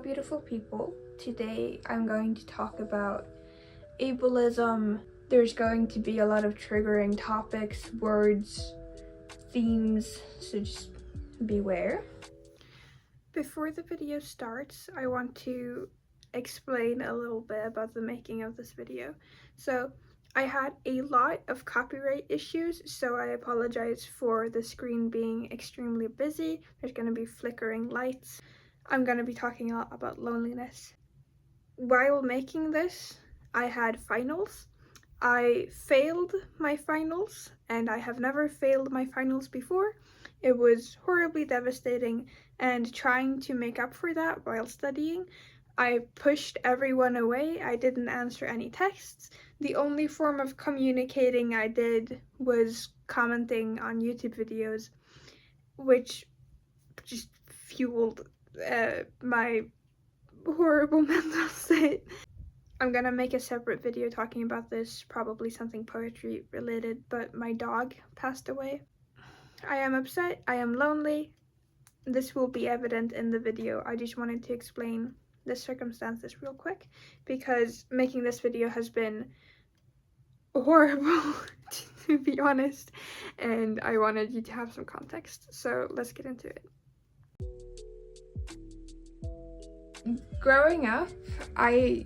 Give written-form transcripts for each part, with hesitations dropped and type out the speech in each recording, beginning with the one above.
beautiful people. Today I'm going to talk about ableism. There's going to be a lot of triggering topics, words, themes, so just beware. Before the video starts, I want to explain a little bit about the making of this video. So I had a lot of copyright issues, so I apologize for the screen being extremely busy. There's going to be flickering lights. I'm going to be talking a lot about loneliness. While making this, I had finals. I failed my finals, and I have never failed my finals before. It was horribly devastating, and trying to make up for that while studying, I pushed everyone away. I didn't answer any texts. The only form of communicating I did was commenting on YouTube videos, which just fueled my horrible mental state. I'm gonna make a separate video talking about this, probably something poetry related, but my dog passed away. I am upset, I am lonely. This will be evident in the video. I just wanted to explain the circumstances real quick because making this video has been horrible to be honest, and I wanted you to have some context, so let's get into it. Growing up, I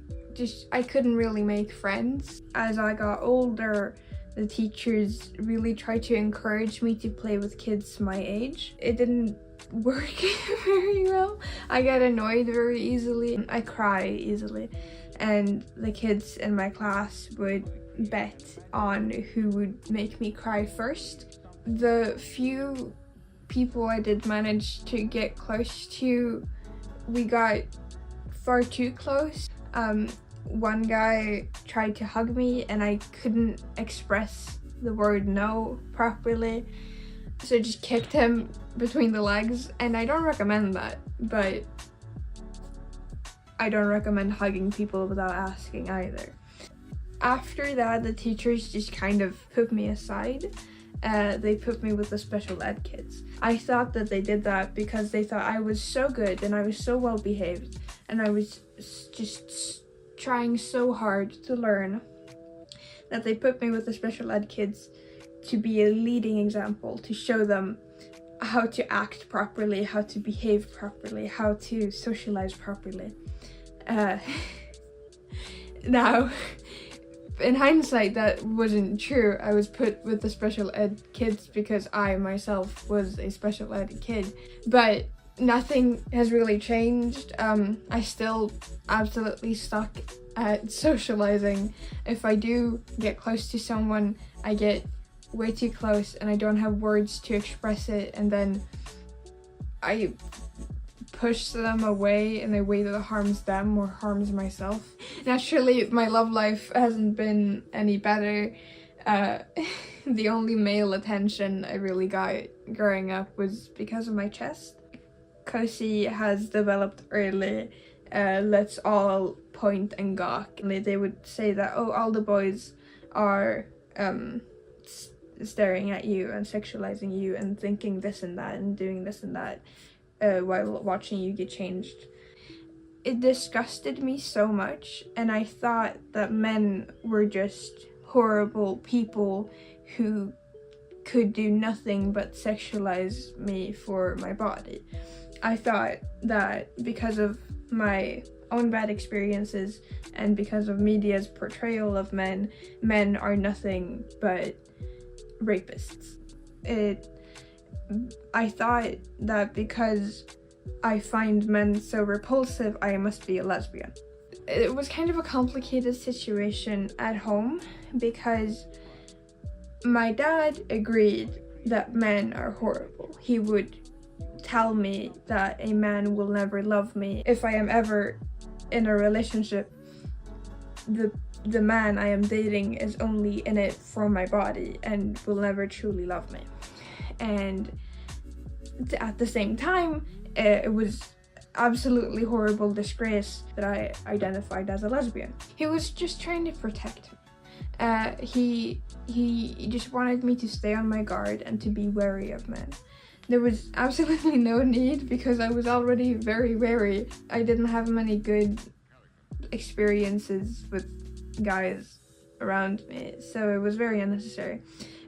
couldn't really make friends. As I got older, the teachers really tried to encourage me to play with kids my age. It didn't work very well. I get annoyed very easily. I cry easily. And the kids in my class would bet on who would make me cry first. The few people I did manage to get close to, we got far too close. One guy tried to hug me and I couldn't express the word no properly, so I just kicked him between the legs, and I don't recommend that, but I don't recommend hugging people without asking either. After that, the teachers just kind of put me aside. They put me with the special ed kids. I thought that they did that because they thought I was so good and I was so well behaved, and I was just trying so hard to learn, that they put me with the special ed kids to be a leading example, to show them how to act properly, how to behave properly, how to socialize properly. Now, in hindsight, that wasn't true. I was put with the special ed kids because I myself was a special ed kid, but nothing has really changed. I still absolutely suck at socializing. If I do get close to someone, I get way too close and I don't have words to express it, and then I push them away in a way that harms them or harms myself. Naturally, my love life hasn't been any better. The only male attention I really got growing up was because of my chest. Cozy has developed early. Let's all point and gawk. They would say that, oh, all the boys are staring at you and sexualizing you and thinking this and that and doing this and that while watching you get changed. It disgusted me so much, and I thought that men were just horrible people who could do nothing but sexualize me for my body. I thought that because of my own bad experiences and because of media's portrayal of men are nothing but rapists. I thought that because I find men so repulsive, I must be a lesbian. It was kind of a complicated situation at home because my dad agreed that men are horrible. He would tell me that a man will never love me. If I am ever in a relationship, the man I am dating is only in it for my body and will never truly love me. And at the same time, it was absolutely horrible disgrace that I identified as a lesbian. He was just trying to protect me. He just wanted me to stay on my guard and to be wary of men. There was absolutely no need because I was already very wary. I didn't have many good experiences with guys around me, so it was very unnecessary.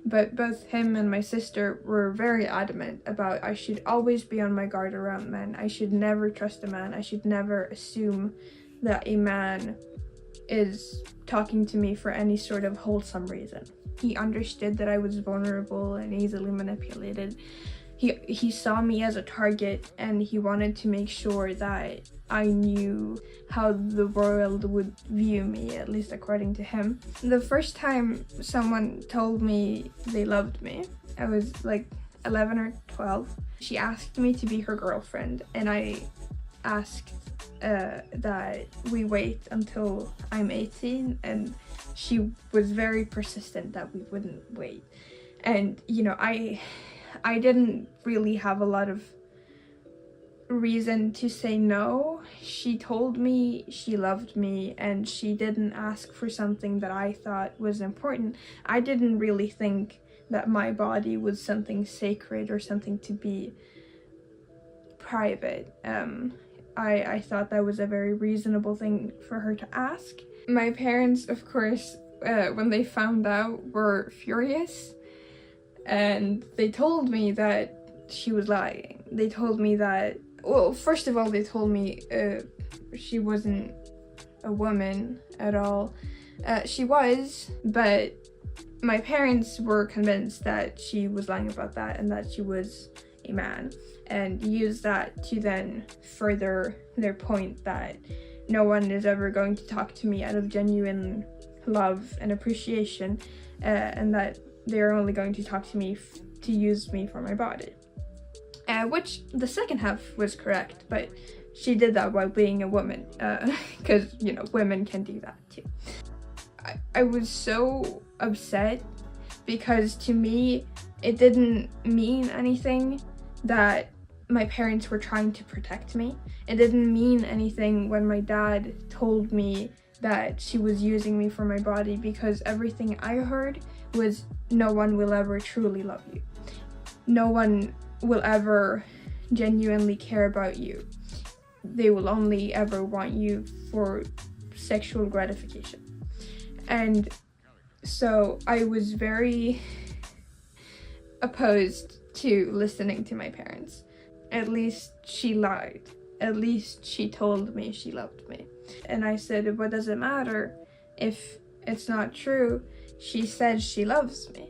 But both him and my sister were very adamant about I should always be on my guard around men. I should never trust a man. I should never assume that a man is talking to me for any sort of wholesome reason. He understood that I was vulnerable and easily manipulated. He saw me as a target, and he wanted to make sure that I knew how the world would view me, at least according to him. The first time someone told me they loved me, I was like 11 or 12. She asked me to be her girlfriend, and I asked that we wait until I'm 18, and she was very persistent that we wouldn't wait. And you know, I didn't really have a lot of reason to say no. She told me she loved me, and she didn't ask for something that I thought was important. I didn't really think that my body was something sacred or something to be private. I thought that was a very reasonable thing for her to ask. My parents, of course, when they found out, were furious. And they told me that she was lying. They told me that, well, first of all, they told me she wasn't a woman at all. She was, but my parents were convinced that she was lying about that and that she was a man, and used that to then further their point that no one is ever going to talk to me out of genuine love and appreciation, and that they're only going to talk to me to use me for my body. Which the second half was correct, but she did that while being a woman, because, you know, women can do that too. I was so upset because to me, it didn't mean anything that my parents were trying to protect me. It didn't mean anything when my dad told me that she was using me for my body, because everything I heard was, no one will ever truly love you. No one will ever genuinely care about you. They will only ever want you for sexual gratification. And so I was very opposed to listening to my parents. At least she lied. At least she told me she loved me. And I said, what does it matter if it's not true? She said she loves me.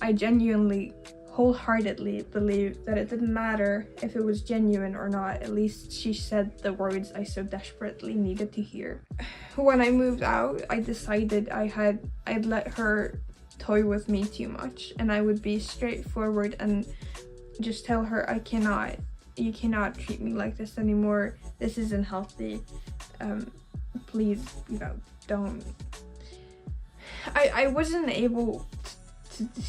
I genuinely, wholeheartedly believe that it didn't matter if it was genuine or not. At least she said the words I so desperately needed to hear. When I moved out, I decided I'd let her toy with me too much, and I would be straightforward and just tell her, you cannot treat me like this anymore. This isn't healthy. Please, you know, don't. I wasn't able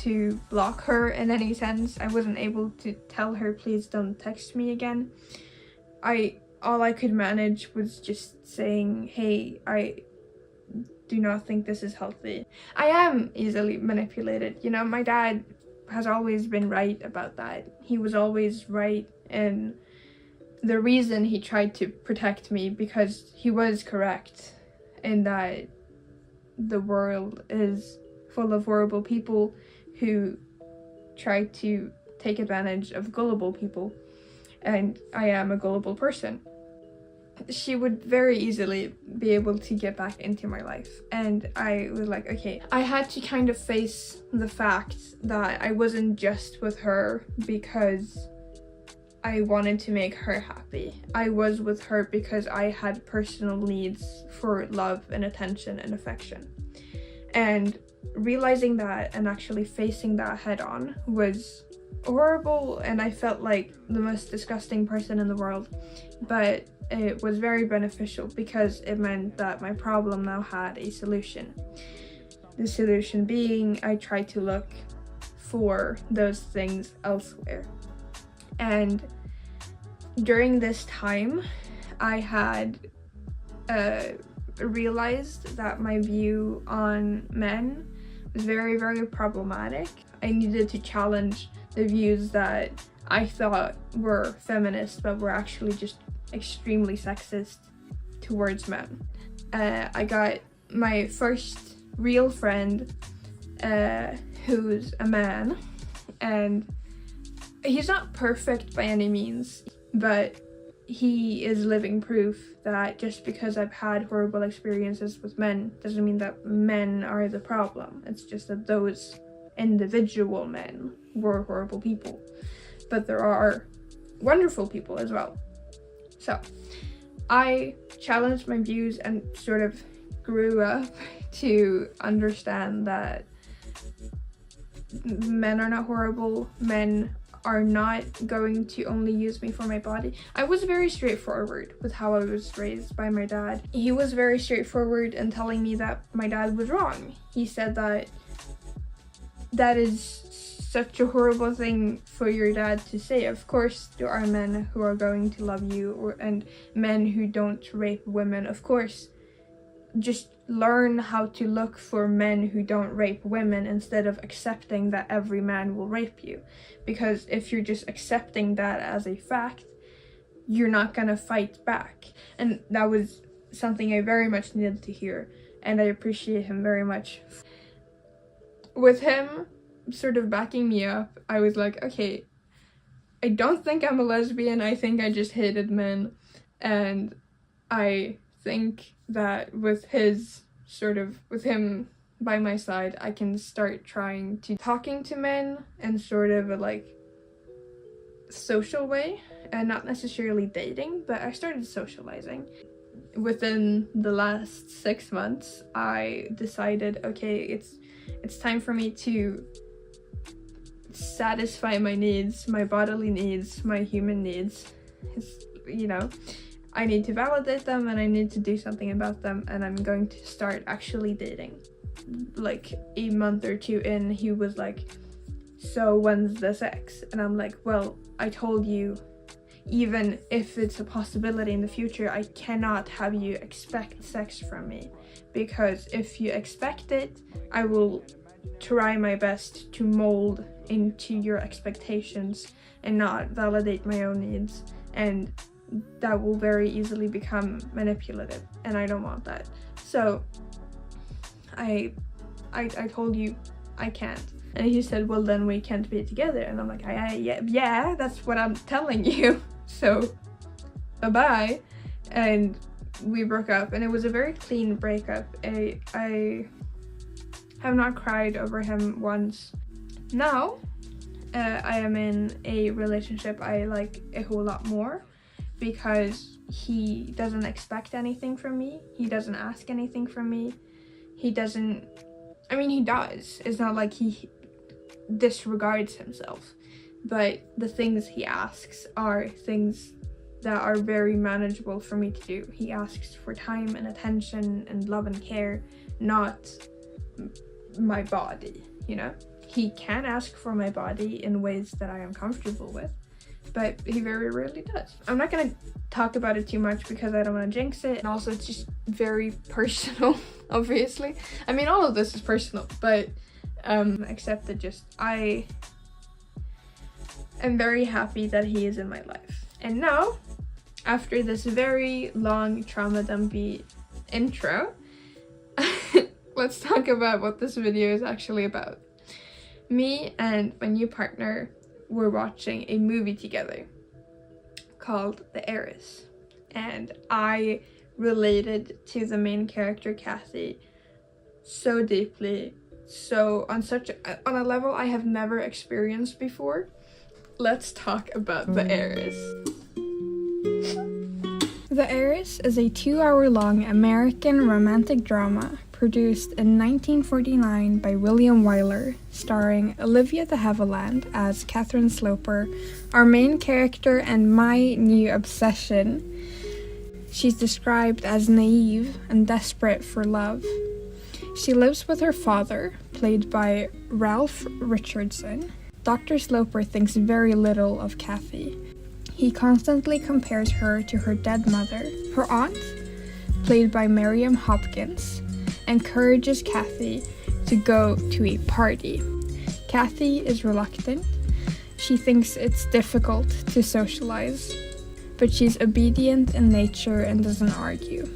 to block her in any sense. I wasn't able to tell her, please don't text me again. All I could manage was just saying, hey, I do not think this is healthy. I am easily manipulated. You know, my dad has always been right about that. He was always right, and the reason he tried to protect me, because he was correct in that the world is full of horrible people who try to take advantage of gullible people, and I am a gullible person. She would very easily be able to get back into my life, and I was like, okay, I had to kind of face the fact that I wasn't just with her because I wanted to make her happy. I was with her because I had personal needs for love and attention and affection. And realizing that and actually facing that head on was horrible, and I felt like the most disgusting person in the world, but it was very beneficial because it meant that my problem now had a solution. The solution being, I tried to look for those things elsewhere. And during this time, I had realized that my view on men was very, very problematic. I needed to challenge the views that I thought were feminist but were actually just extremely sexist towards men. I got my first real friend who's a man, and he's not perfect by any means, but he is living proof that just because I've had horrible experiences with men doesn't mean that men are the problem. It's just that those individual men were horrible people, but there are wonderful people as well. So I challenged my views and sort of grew up to understand that men are not horrible. Men are not going to only use me for my body. I was very straightforward with how I was raised by my dad. He was very straightforward in telling me that my dad was wrong. He said that is such a horrible thing for your dad to say. Of course there are men who are going to love you, and men who don't rape women. Of course, just learn how to look for men who don't rape women instead of accepting that every man will rape you. Because if you're just accepting that as a fact, you're not gonna fight back. And that was something I very much needed to hear, and I appreciate him very much. With him sort of backing me up, I was like, okay, I don't think I'm a lesbian, I think I just hated men. And I think that with him by my side, I can start trying to talking to men in sort of a like social way, and not necessarily dating, but I started socializing. Within the last 6 months, I decided, okay, it's time for me to satisfy my needs, my bodily needs, my human needs. I need to validate them and I need to do something about them, and I'm going to start actually dating. Like a month or two in, he was like, so when's the sex? And I'm like, well, I told you, even if it's a possibility in the future, I cannot have you expect sex from me, because if you expect it, I will try my best to mold into your expectations and not validate my own needs, and that will very easily become manipulative, and I don't want that. So I told you I can't. And he said, well, then we can't be together. And I'm like, yeah, that's what I'm telling you. So bye-bye. And we broke up, and it was a very clean breakup. I have not cried over him once. Now I am in a relationship I like a whole lot more, because he doesn't expect anything from me. He doesn't ask anything from me. He does. It's not like he disregards himself, but the things he asks are things that are very manageable for me to do. He asks for time and attention and love and care, not my body, He can ask for my body in ways that I am comfortable with, but he very rarely does. I'm not gonna talk about it too much because I don't want to jinx it, and also it's just very personal, obviously. All of this is personal, but except that just I am very happy that he is in my life. And now, after this very long trauma dumpy intro, let's talk about what this video is actually about. Me and my new partner were watching a movie together called The Heiress, and I related to the main character Kathy so deeply, on a level I have never experienced before. Let's talk about The Heiress. The Heiress is a 2-hour-long American romantic drama produced in 1949 by William Wyler, starring Olivia de Havilland as Catherine Sloper, our main character and my new obsession. She's described as naive and desperate for love. She lives with her father, played by Ralph Richardson. Dr. Sloper thinks very little of Kathy. He constantly compares her to her dead mother. Her aunt, played by Miriam Hopkins, encourages Kathy to go to a party. Kathy is reluctant, She thinks it's difficult to socialize, but she's obedient in nature and doesn't argue.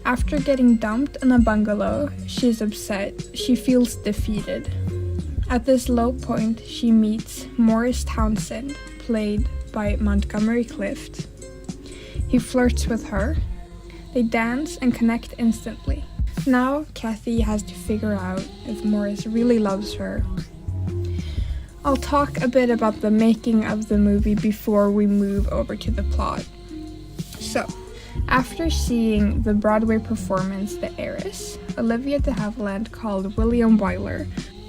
After getting dumped in a bungalow, she's upset. She feels defeated. At this low point, she meets Morris Townsend, played by Montgomery Clift. He flirts with her. They dance and connect instantly. Now, Kathy has to figure out if Morris really loves her. I'll talk a bit about the making of the movie before we move over to the plot. So, after seeing the Broadway performance, The Heiress, Olivia de Havilland called William Wyler,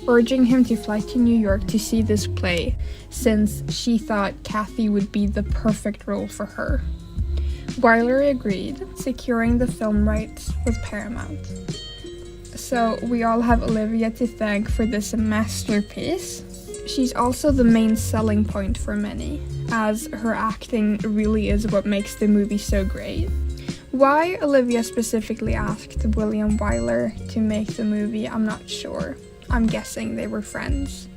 urging him to fly to New York to see this play, since she thought Kathy would be the perfect role for her. Wyler agreed, securing the film rights with Paramount. So we all have Olivia to thank for this masterpiece. She's also the main selling point for many, as her acting really is what makes the movie so great. Why Olivia specifically asked William Wyler to make the movie, I'm not sure. I'm guessing they were friends.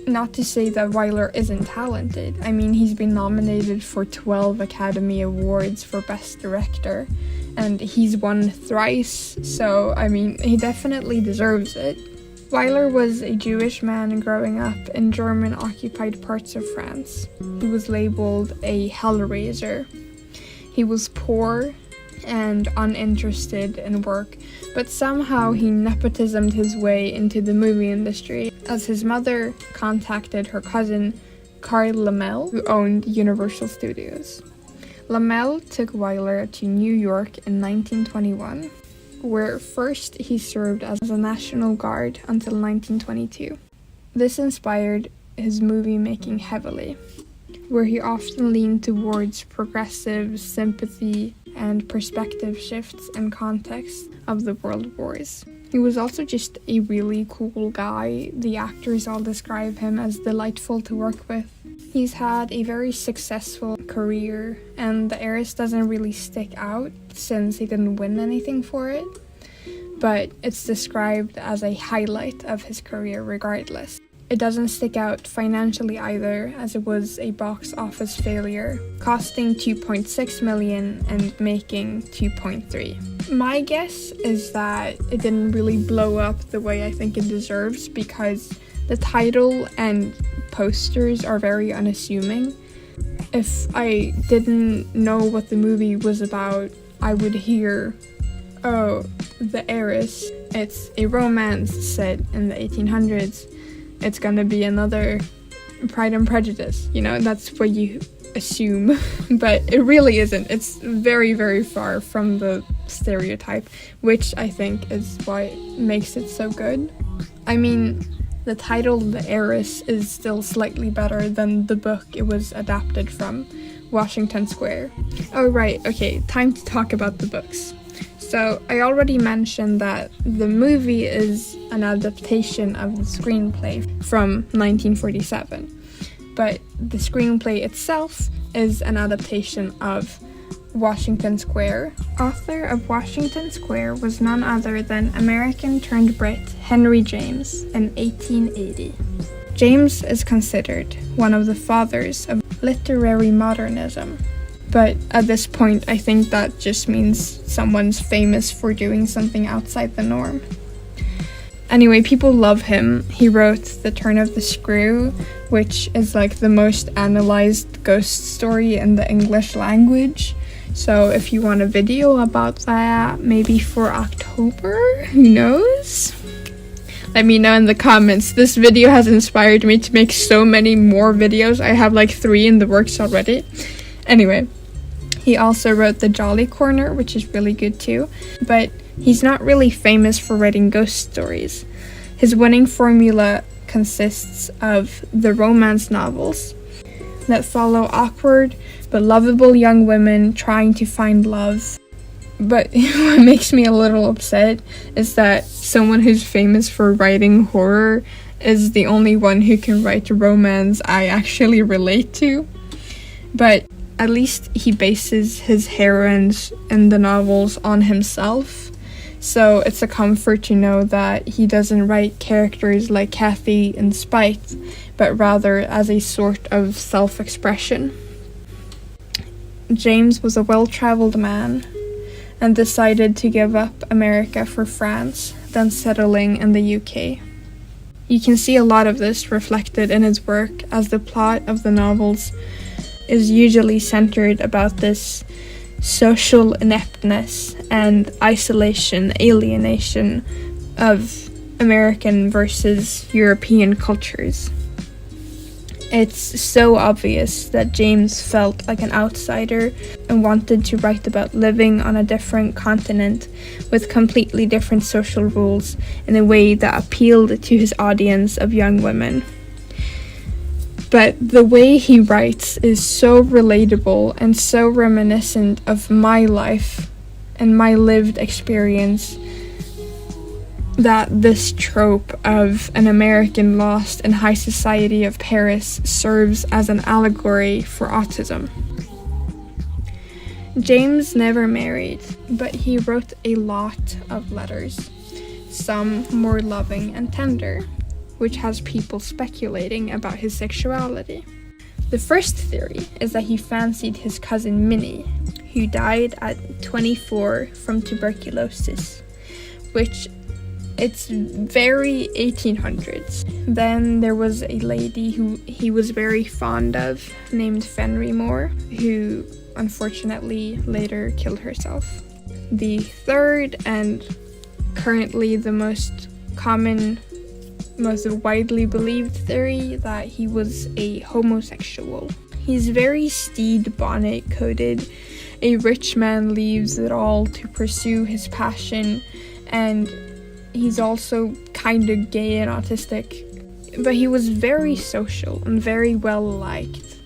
Not to say that Wyler isn't talented. I mean, he's been nominated for 12 Academy Awards for Best Director, and he's won thrice, so, I mean, he definitely deserves it. Wyler was a Jewish man growing up in German-occupied parts of France. He was labeled a hellraiser. He was poor and uninterested in work, but somehow he nepotismed his way into the movie industry, as his mother contacted her cousin Carl Laemmle, who owned Universal Studios. Laemmle took Wyler to New York in 1921, where first he served as a National Guard until 1922. This inspired his movie making heavily, where he often leaned towards progressive sympathy and perspective shifts and context of the world wars. He was also just a really cool guy. The actors all describe him as delightful to work with. He's had a very successful career, and The Heiress doesn't really stick out since he didn't win anything for it, but it's described as a highlight of his career regardless. It doesn't stick out financially either, as it was a box office failure, costing $2.6 million and making $2.3. My guess is that it didn't really blow up the way I think it deserves, because the title and posters are very unassuming. If I didn't know what the movie was about, I would hear, oh, The Heiress, it's a romance set in the 1800s. It's gonna be another Pride and Prejudice, you know, that's what you assume, but it really isn't. It's very, very far from the stereotype, which I think is why makes it so good. I mean, the title, The Heiress, is still slightly better than the book it was adapted from, Washington Square. Oh right, okay, time to talk about the books. So, I already mentioned that the movie is an adaptation of the screenplay from 1947, but the screenplay itself is an adaptation of Washington Square. Author of Washington Square was none other than American-turned-Brit Henry James in 1880. James is considered one of the fathers of literary modernism. But at this point, I think that just means someone's famous for doing something outside the norm. Anyway, people love him. He wrote The Turn of the Screw, which is like the most analyzed ghost story in the English language. So if you want a video about that, maybe for October, who knows? Let me know in the comments. This video has inspired me to make so many more videos. I have like 3 in the works already. Anyway. He also wrote The Jolly Corner, which is really good too, but he's not really famous for writing ghost stories. His winning formula consists of the romance novels that follow awkward but lovable young women trying to find love. But what makes me a little upset is that someone who's famous for writing horror is the only one who can write romance I actually relate to. But at least he bases his heroines in the novels on himself, So it's a comfort to know that he doesn't write characters like Kathy in spite, but rather as a sort of self-expression. James was a well-traveled man and decided to give up America for France, then settling in the UK. You can see a lot of this reflected in his work, as the plot of the novels is usually centered about this social ineptness and alienation of American versus European cultures. It's so obvious that James felt like an outsider and wanted to write about living on a different continent with completely different social rules in a way that appealed to his audience of young women. But the way he writes is so relatable and so reminiscent of my life and my lived experience that this trope of an American lost in high society of Paris serves as an allegory for autism. James never married, but he wrote a lot of letters, some more loving and tender, which has people speculating about his sexuality. The first theory is that he fancied his cousin Minnie, who died at 24 from tuberculosis, which it's very 1800s. Then there was a lady who he was very fond of named Fenry Moore, who unfortunately later killed herself. The third and currently the most widely believed theory that he was a homosexual. He's very Steed Bonnet coded. A rich man leaves it all to pursue his passion, and he's also kind of gay and autistic, but he was very social and very well liked.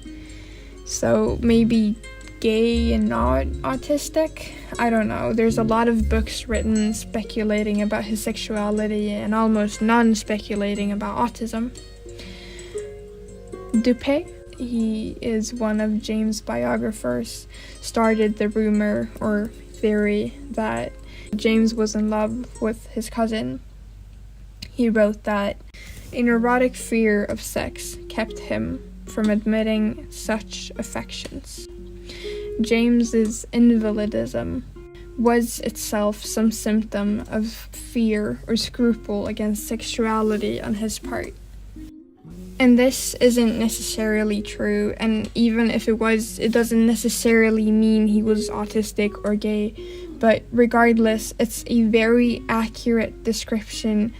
So maybe gay and not autistic? I don't know. There's a lot of books written speculating about his sexuality and almost none speculating about autism. Dupé, he is one of James' biographers, started the rumor or theory that James was in love with his cousin. He wrote that a neurotic fear of sex kept him from admitting such affections. James's invalidism was itself some symptom of fear or scruple against sexuality on his part. And this isn't necessarily true, and even if it was, it doesn't necessarily mean he was autistic or gay, but regardless, it's a very accurate description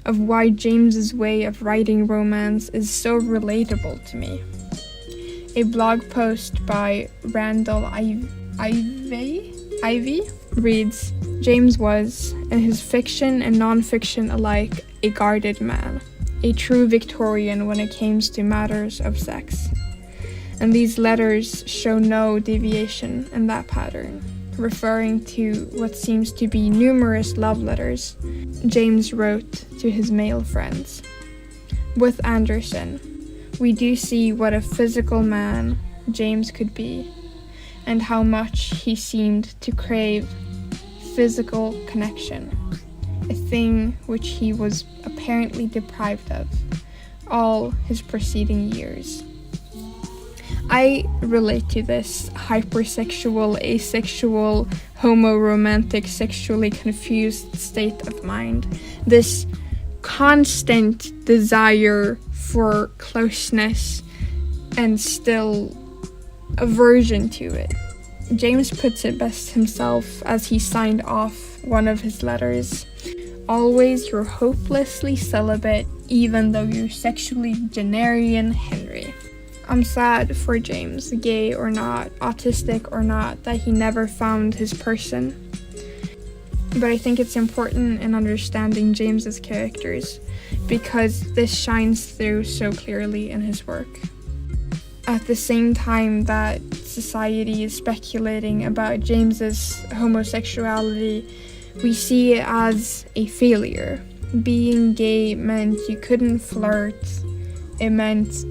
of why James's way of writing romance is so relatable to me. A blog post by Randall Ivy reads, James was, in his fiction and non-fiction alike, a guarded man, a true Victorian when it came to matters of sex. And these letters show no deviation in that pattern, referring to what seems to be numerous love letters James wrote to his male friends. With Anderson, we do see what a physical man James could be, and how much he seemed to crave physical connection, a thing which he was apparently deprived of all his preceding years. I relate to this hypersexual, asexual, homo-romantic, sexually confused state of mind, this constant desire for closeness and still aversion to it. James puts it best himself as he signed off one of his letters. Always you're hopelessly celibate, even though you're sexually Genarian Henry. I'm sad for James, gay or not, autistic or not, that he never found his person. But I think it's important in understanding James's characters, because this shines through so clearly in his work. At the same time that society is speculating about James's homosexuality, we see it as a failure. Being gay meant you couldn't flirt. It meant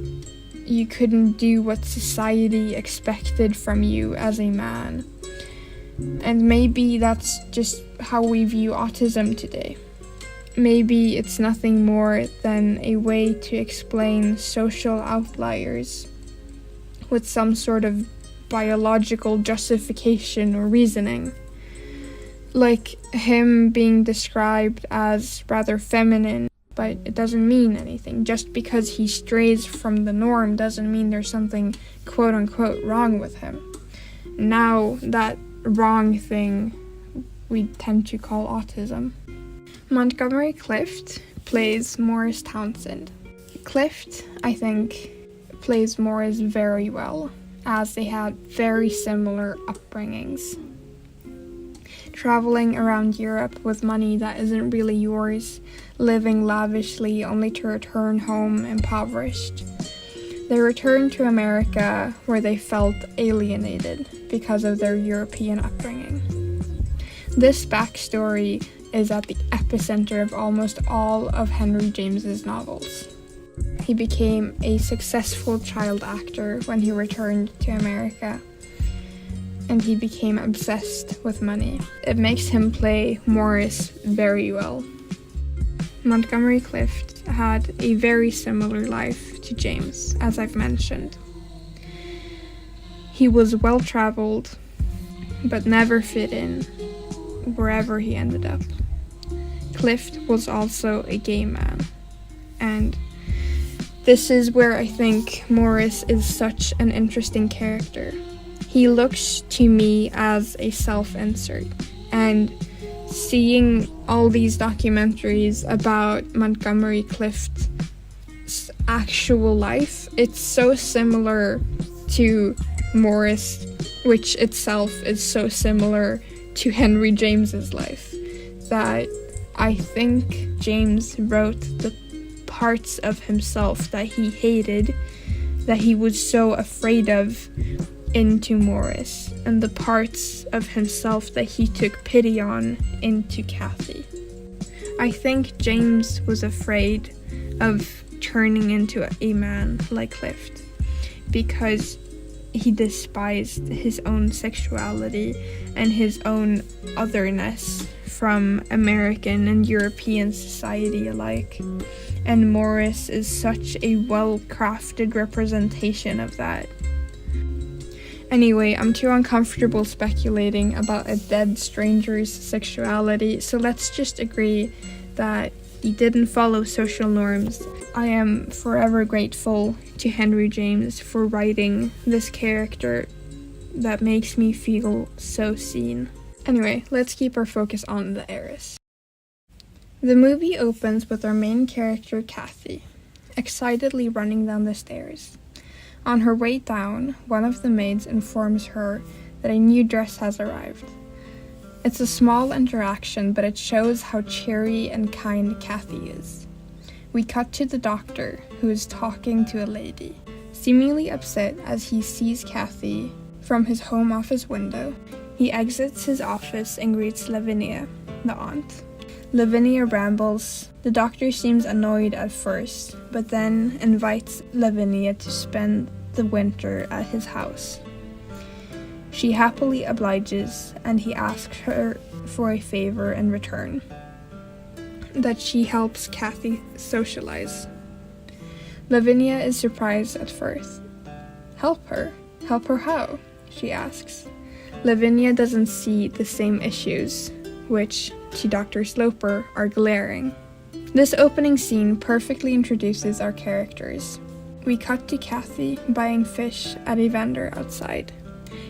you couldn't do what society expected from you as a man. And maybe that's just how we view autism today. Maybe it's nothing more than a way to explain social outliers with some sort of biological justification or reasoning. Like him being described as rather feminine, but it doesn't mean anything. Just because he strays from the norm doesn't mean there's something quote-unquote wrong with him. Now, that wrong thing we tend to call autism. Montgomery Clift plays Morris Townsend. Clift, I think, plays Morris very well, as they had very similar upbringings. Traveling around Europe with money that isn't really yours, living lavishly only to return home impoverished. They returned to America where they felt alienated because of their European upbringing. This backstory is at the epicenter of almost all of Henry James's novels. He became a successful child actor when he returned to America, and he became obsessed with money. It makes him play Morris very well. Montgomery Clift had a very similar life to James, as I've mentioned. He was well-traveled, but never fit in wherever he ended up. Clift was also a gay man, and this is where I think Morris is such an interesting character. He looks to me as a self-insert, and seeing all these documentaries about Montgomery Clift's actual life, it's so similar to Morris, which itself is so similar to Henry James's life, that I think James wrote the parts of himself that he hated, that he was so afraid of, into Morris, and the parts of himself that he took pity on into Kathy. I think James was afraid of turning into a man like Clift because he despised his own sexuality and his own otherness from American and European society alike. And Morris is such a well-crafted representation of that. Anyway, I'm too uncomfortable speculating about a dead stranger's sexuality, so let's just agree that he didn't follow social norms. I am forever grateful to Henry James for writing this character that makes me feel so seen. Anyway, let's keep our focus on the Heiress. The movie opens with our main character, Kathy, excitedly running down the stairs. On her way down, one of the maids informs her that a new dress has arrived. It's a small interaction, but it shows how cheery and kind Kathy is. We cut to the doctor, who is talking to a lady, seemingly upset as he sees Kathy from his home office window. He exits his office and greets Lavinia, the aunt. Lavinia rambles. The doctor seems annoyed at first, but then invites Lavinia to spend the winter at his house. She happily obliges, and he asks her for a favor in return, that she helps Kathy socialize. Lavinia is surprised at first. Help her? Help her how? She asks. Lavinia doesn't see the same issues, which, to Dr. Sloper, are glaring. This opening scene perfectly introduces our characters. We cut to Kathy buying fish at a vendor outside.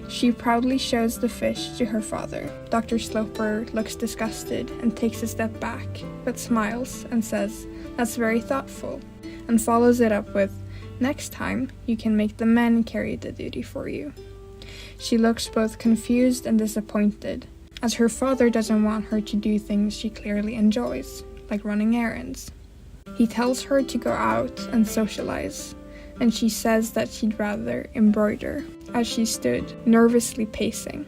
She proudly shows the fish to her father. Dr. Sloper looks disgusted and takes a step back, but smiles and says, "That's very thoughtful," and follows it up with, "Next time, you can make the men carry the duty for you." She looks both confused and disappointed, as her father doesn't want her to do things she clearly enjoys, like running errands. He tells her to go out and socialize, and she says that she'd rather embroider, as she stood nervously pacing.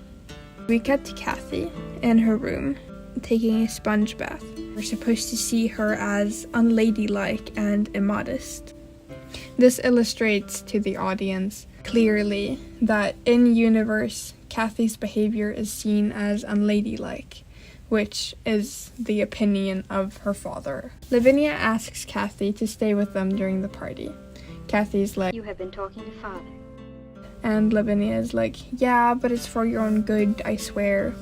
We cut to Kathy in her room, taking a sponge bath. We're supposed to see her as unladylike and immodest. This illustrates to the audience clearly that in universe, Kathy's behavior is seen as unladylike, which is the opinion of her father. Lavinia asks Kathy to stay with them during the party. Kathy's like, "You have been talking to Father." And Lavinia is like, "Yeah, but it's for your own good, I swear."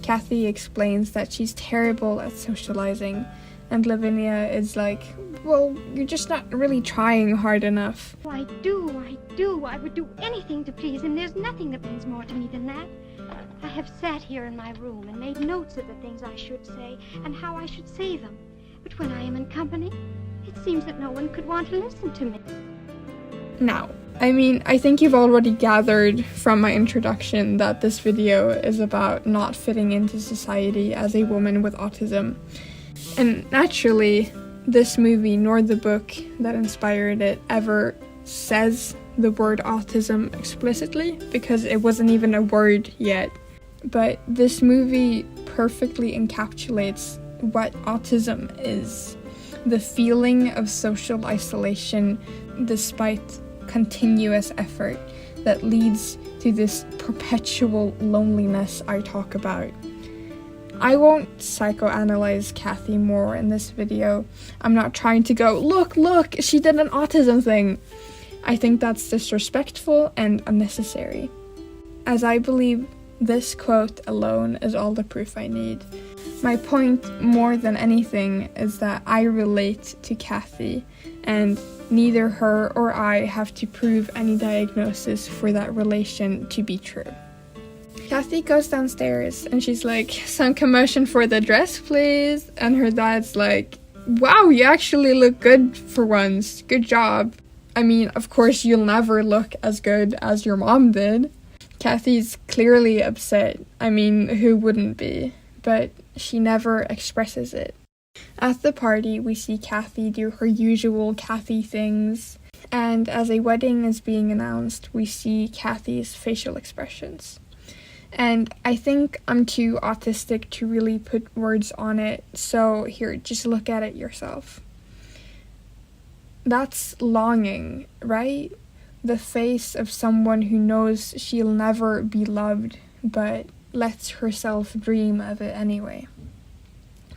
Kathy explains that she's terrible at socializing, and Lavinia is like, "Well, you're just not really trying hard enough." I do. I would do anything to please him. There's nothing that means more to me than that. I have sat here in my room and made notes of the things I should say and how I should say them. But when I am in company, it seems that no one could want to listen to me. Now, I think you've already gathered from my introduction that this video is about not fitting into society as a woman with autism. And naturally, this movie nor the book that inspired it ever says the word autism explicitly, because it wasn't even a word yet. But this movie perfectly encapsulates what autism is. The feeling of social isolation despite continuous effort that leads to this perpetual loneliness I talk about. I won't psychoanalyze Kathy more in this video. I'm not trying to go, look, she did an autism thing. I think that's disrespectful and unnecessary, as I believe this quote alone is all the proof I need. My point, more than anything, is that I relate to Kathy, and neither her or I have to prove any diagnosis for that relation to be true. Kathy goes downstairs and she's like, "Some commotion for the dress, please." And her dad's like, "Wow, you actually look good for once. Good job." Of course, you'll never look as good as your mom did. Kathy's clearly upset. Who wouldn't be? But she never expresses it. At the party, we see Kathy do her usual Kathy things. And as a wedding is being announced, we see Kathy's facial expressions. And I think I'm too autistic to really put words on it, so here, just look at it yourself. That's longing, right? The face of someone who knows she'll never be loved, but lets herself dream of it anyway.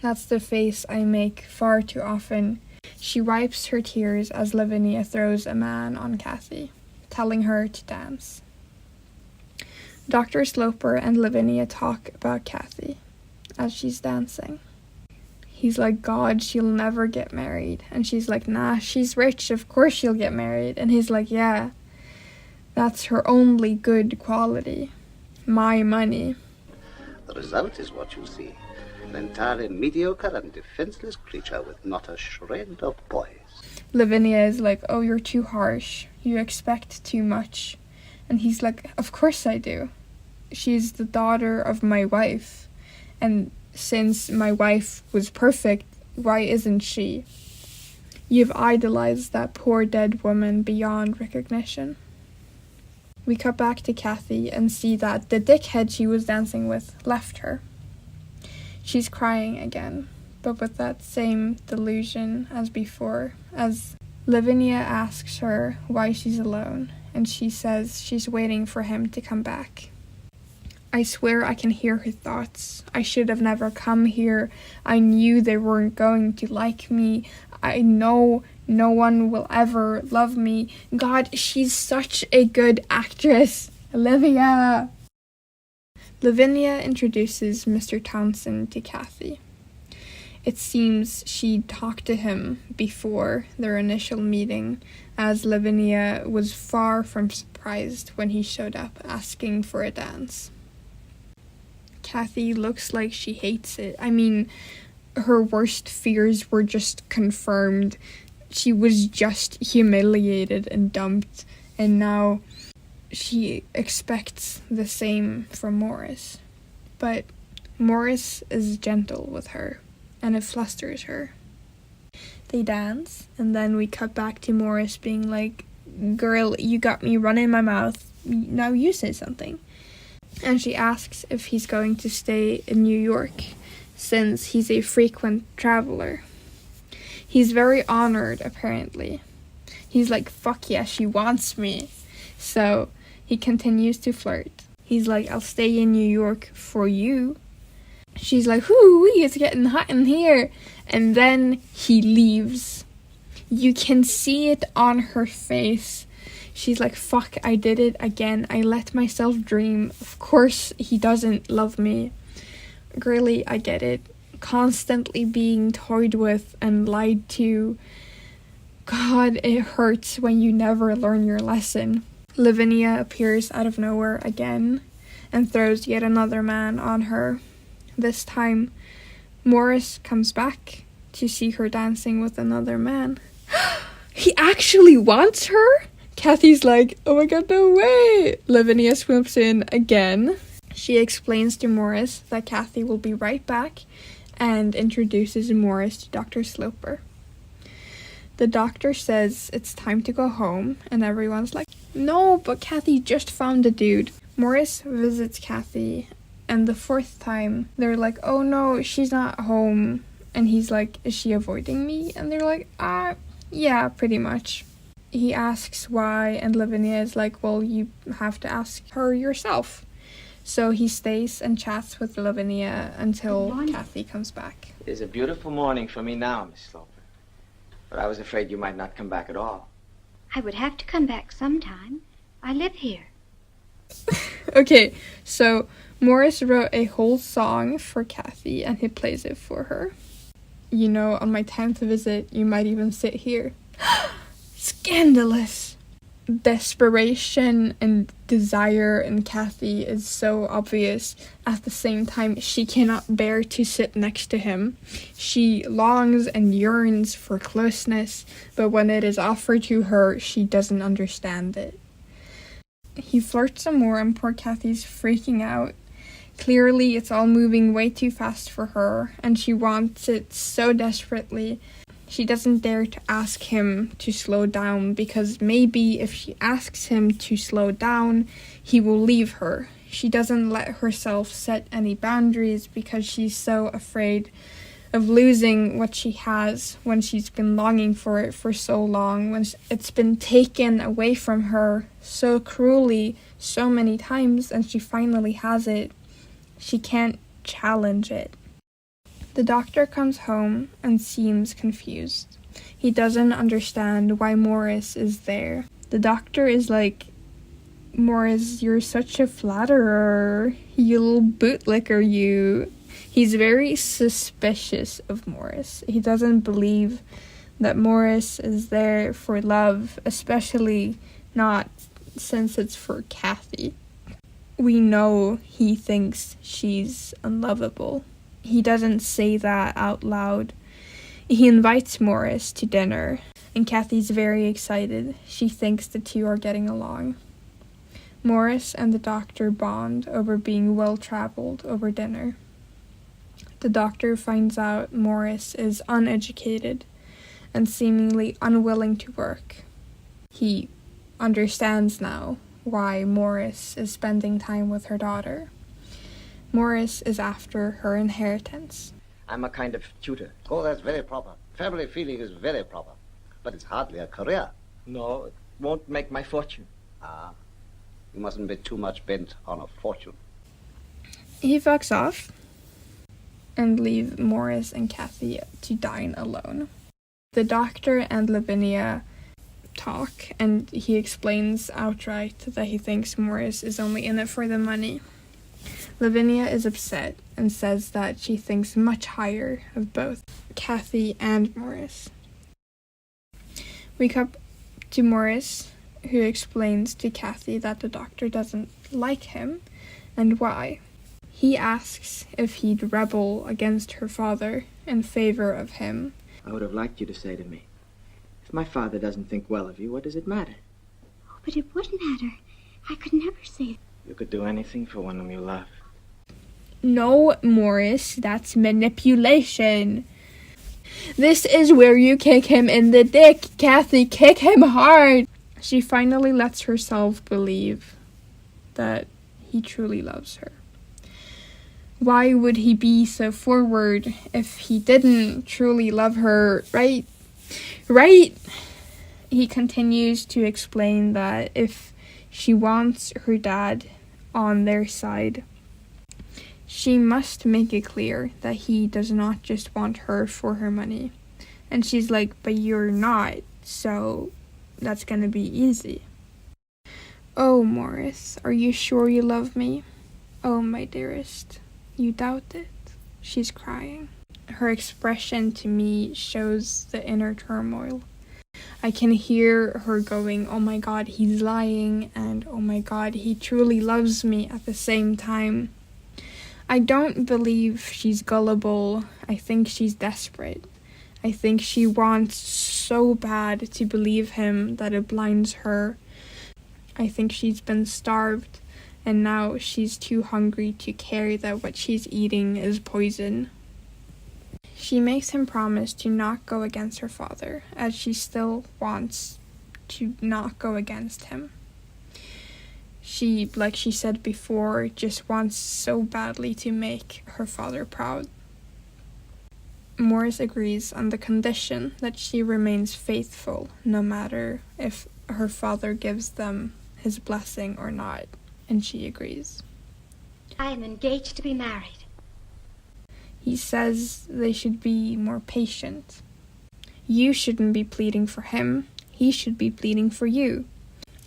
That's the face I make far too often. She wipes her tears as Lavinia throws a man on Kathy, telling her to dance. Dr. Sloper and Lavinia talk about Kathy as she's dancing. He's like, "God, she'll never get married." And she's like, "Nah, she's rich, of course she'll get married." And he's like, "Yeah, that's her only good quality. My money." The result is what you see. An entirely mediocre and defenseless creature with not a shred of poise. Lavinia is like, "Oh, you're too harsh. You expect too much." And he's like, "Of course I do. She's the daughter of my wife. And since my wife was perfect, why isn't she? You've idolized that poor dead woman beyond recognition." We cut back to Kathy and see that the dickhead she was dancing with left her. She's crying again, but with that same delusion as before, as Lavinia asks her why she's alone, and she says she's waiting for him to come back. I swear I can hear her thoughts. "I should have never come here. I knew they weren't going to like me. I know no one will ever love me. God, she's such a good actress. Olivia." Lavinia introduces Mr. Townsend to Kathy. It seems she'd talked to him before their initial meeting, as Lavinia was far from surprised when he showed up asking for a dance. Kathy looks like she hates it. Her worst fears were just confirmed. She was just humiliated and dumped, and now she expects the same from Morris. But Morris is gentle with her, and it flusters her. They dance, and then we cut back to Morris being like, "Girl, you got me running my mouth. Now you say something." And she asks if he's going to stay in New York, since he's a frequent traveler. He's very honored, apparently. He's like, "Fuck yeah, she wants me." So he continues to flirt. He's like, I'll stay in New York for you. She's like, hoo-wee, it's getting hot in here. And then he leaves. You can see it on her face. She's like, fuck, I did it again. I let myself dream. Of course he doesn't love me. Girly, I get it. Constantly being toyed with and lied to. God, it hurts when you never learn your lesson. Lavinia appears out of nowhere again and throws yet another man on her. This time, Morris comes back to see her dancing with another man. He actually wants her? Kathy's like, oh my god, no way! Lavinia swoops in again. She explains to Morris that Kathy will be right back and introduces Morris to Dr. Sloper. The doctor says it's time to go home, and everyone's like, no, but Kathy just found a dude. Morris visits Kathy, and the fourth time, they're like, oh no, she's not home. And he's like, is she avoiding me? And they're like, yeah, pretty much. He asks why, and Lavinia is like, well, you have to ask her yourself. So he stays and chats with Lavinia until Kathy comes back. It is a beautiful morning for me now, Miss Sloper. But I was afraid you might not come back at all. I would have to come back sometime. I live here. Okay, so Morris wrote a whole song for Kathy, and he plays it for her. You know, on my 10th visit, you might even sit here. Scandalous! Desperation and desire in Kathy is so obvious. At the same time, she cannot bear to sit next to him. She longs and yearns for closeness, but when it is offered to her, she doesn't understand it. He flirts some more, and poor Kathy's freaking out. Clearly, it's all moving way too fast for her, and she wants it so desperately. She doesn't dare to ask him to slow down, because maybe if she asks him to slow down, he will leave her. She doesn't let herself set any boundaries because she's so afraid of losing what she has when she's been longing for it for so long, when it's been taken away from her so cruelly so many times, and she finally has it. She can't challenge it. The doctor comes home and seems confused. He doesn't understand why Morris is there. The doctor is like, Morris, you're such a flatterer. You little bootlicker, you. He's very suspicious of Morris. He doesn't believe that Morris is there for love, especially not since it's for Kathy. We know he thinks she's unlovable. He doesn't say that out loud. He invites Morris to dinner, and Kathy's very excited. She thinks the two are getting along. Morris and the doctor bond over being well-traveled over dinner. The doctor finds out Morris is uneducated and seemingly unwilling to work. He understands now why Morris is spending time with her daughter. Morris is after her inheritance. I'm a kind of tutor. Oh, that's very proper. Family feeling is very proper. But it's hardly a career. No, it won't make my fortune. You mustn't be too much bent on a fortune. He fucks off and leave Morris and Kathy to dine alone. The doctor and Lavinia talk, and he explains outright that he thinks Morris is only in it for the money. Lavinia is upset and says that she thinks much higher of both Kathy and Morris. We come to Morris, who explains to Kathy that the doctor doesn't like him and why. He asks if he'd rebel against her father in favor of him. I would have liked you to say to me, if my father doesn't think well of you, what does it matter? Oh, but it would matter. I could never say. You could do anything for one whom you love. No, Morris, that's manipulation. This is where you kick him in the dick, Kathy. Kick him hard. She finally lets herself believe that he truly loves her. Why would he be so forward if he didn't truly love her, right? Right? He continues to explain that if she wants her dad on their side. She must make it clear that he does not just want her for her money. And she's like, but you're not, so that's gonna be easy. Oh, Morris, are you sure you love me? Oh, my dearest, you doubt it? She's crying. Her expression to me shows the inner turmoil. I can hear her going, oh my God, he's lying, and oh my God, he truly loves me at the same time. I don't believe she's gullible. I think she's desperate. I think she wants so bad to believe him that it blinds her. I think she's been starved, and now she's too hungry to care that what she's eating is poison. She makes him promise to not go against her father, as she still wants to not go against him. She, like she said before, just wants so badly to make her father proud. Morris agrees on the condition that she remains faithful, no matter if her father gives them his blessing or not, and she agrees. I am engaged to be married. He says they should be more patient. You shouldn't be pleading for him. He should be pleading for you.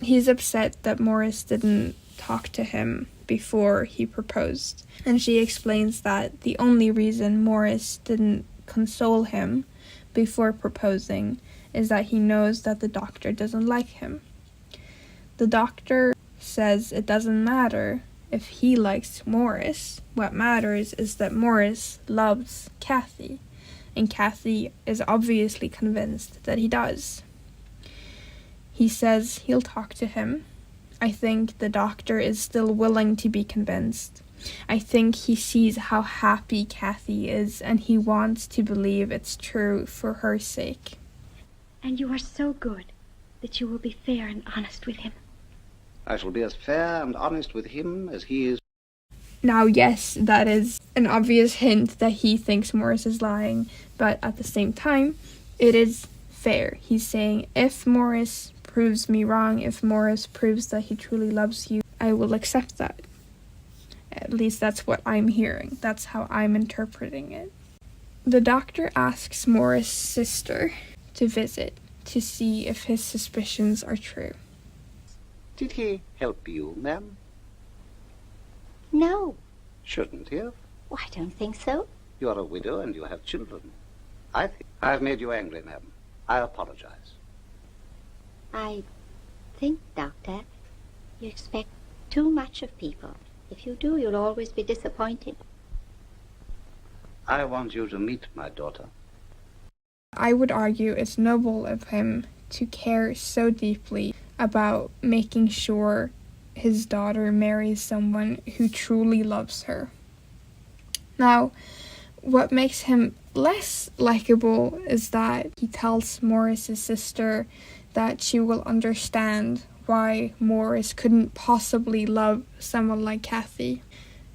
He's upset that Morris didn't talk to him before he proposed, and she explains that the only reason Morris didn't console him before proposing is that he knows that the doctor doesn't like him. The doctor says it doesn't matter if he likes Morris. What matters is that Morris loves Kathy, and Kathy is obviously convinced that he does. He says he'll talk to him. I think the doctor is still willing to be convinced. I think he sees how happy Kathy is, and he wants to believe it's true for her sake. And you are so good that you will be fair and honest with him. I shall be as fair and honest with him as he is. Now, yes, that is an obvious hint that he thinks Morris is lying, but at the same time, it is fair. He's saying, if Morris proves me wrong, if Morris proves that he truly loves you, I will accept that. At least that's what I'm hearing. That's how I'm interpreting it. The doctor asks Morris' sister to visit to see if his suspicions are true. Did he help you, ma'am? No. Shouldn't he have? Oh, I don't think so. You are a widow and you have children. I think I've made you angry, ma'am. I apologize. I think, Doctor, you expect too much of people. If you do, you'll always be disappointed. I want you to meet my daughter. I would argue it's noble of him to care so deeply about making sure his daughter marries someone who truly loves her. Now, what makes him less likable is that he tells Morris' sister that she will understand why Morris couldn't possibly love someone like Kathy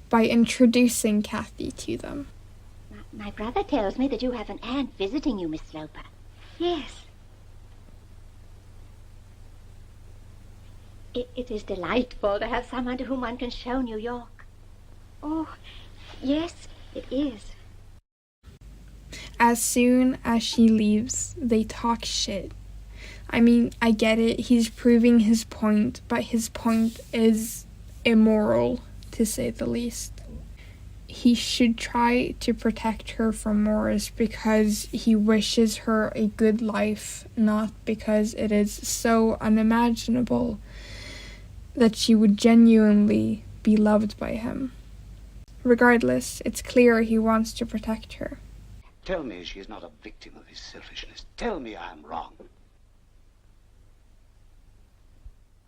by introducing Kathy to them. My brother tells me that you have an aunt visiting you, Miss Sloper. Yes. It is delightful to have someone to whom one can show New York. Oh, yes, it is. As soon as she leaves, they talk shit. I mean, I get it, he's proving his point, but his point is immoral, to say the least. He should try to protect her from Morris because he wishes her a good life, not because it is so unimaginable that she would genuinely be loved by him. Regardless, it's clear he wants to protect her. Tell me she is not a victim of his selfishness. Tell me I'm wrong.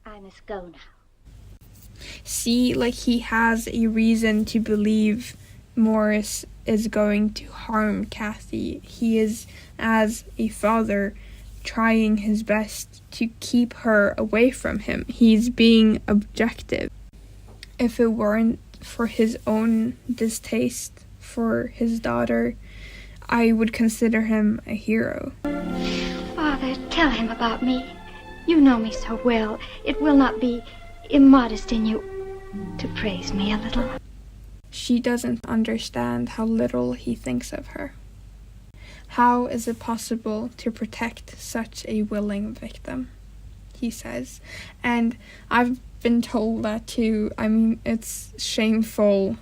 I must go now. See, like, he has a reason to believe Morris is going to harm Kathy. He is, as a father, trying his best to keep her away from him. He's being objective. If it weren't for his own distaste for his daughter, I would consider him a hero. Father, tell him about me. You know me so well. It will not be immodest in you. to praise me a little? She doesn't understand how little he thinks of her. How is it possible to protect such a willing victim? He says. And I've been told that too. I mean, it's shameful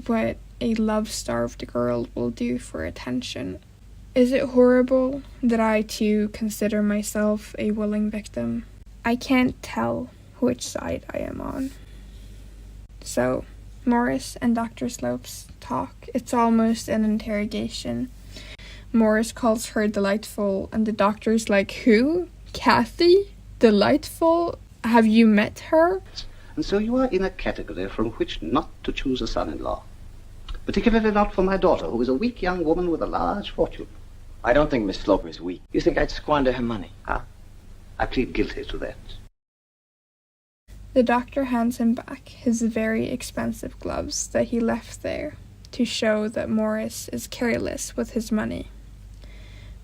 what a love-starved girl will do for attention. Is it horrible that I too consider myself a willing victim? I can't tell which side I am on. So, Morris and Dr. Slopes talk. It's almost an interrogation. Morris calls her delightful, and the doctor's like, who? Kathy? Delightful? Have you met her? And so you are in a category from which not to choose a son-in-law. Particularly not for my daughter, who is a weak young woman with a large fortune. I don't think Miss Sloper is weak. You think I'd squander her money? I plead guilty to that. The doctor hands him back his very expensive gloves that he left there to show that Morris is careless with his money.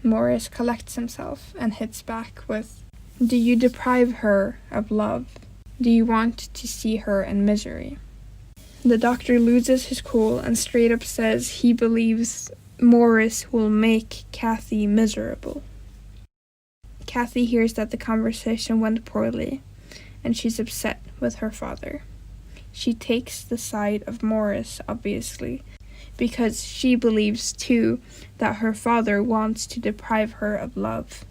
Morris collects himself and hits back with, do you deprive her of love? Do you want to see her in misery? The doctor loses his cool and straight up says he believes Morris will make Kathy miserable. Kathy hears that the conversation went poorly, and she's upset with her father. She takes the side of Morris, obviously, because she believes too that her father wants to deprive her of love.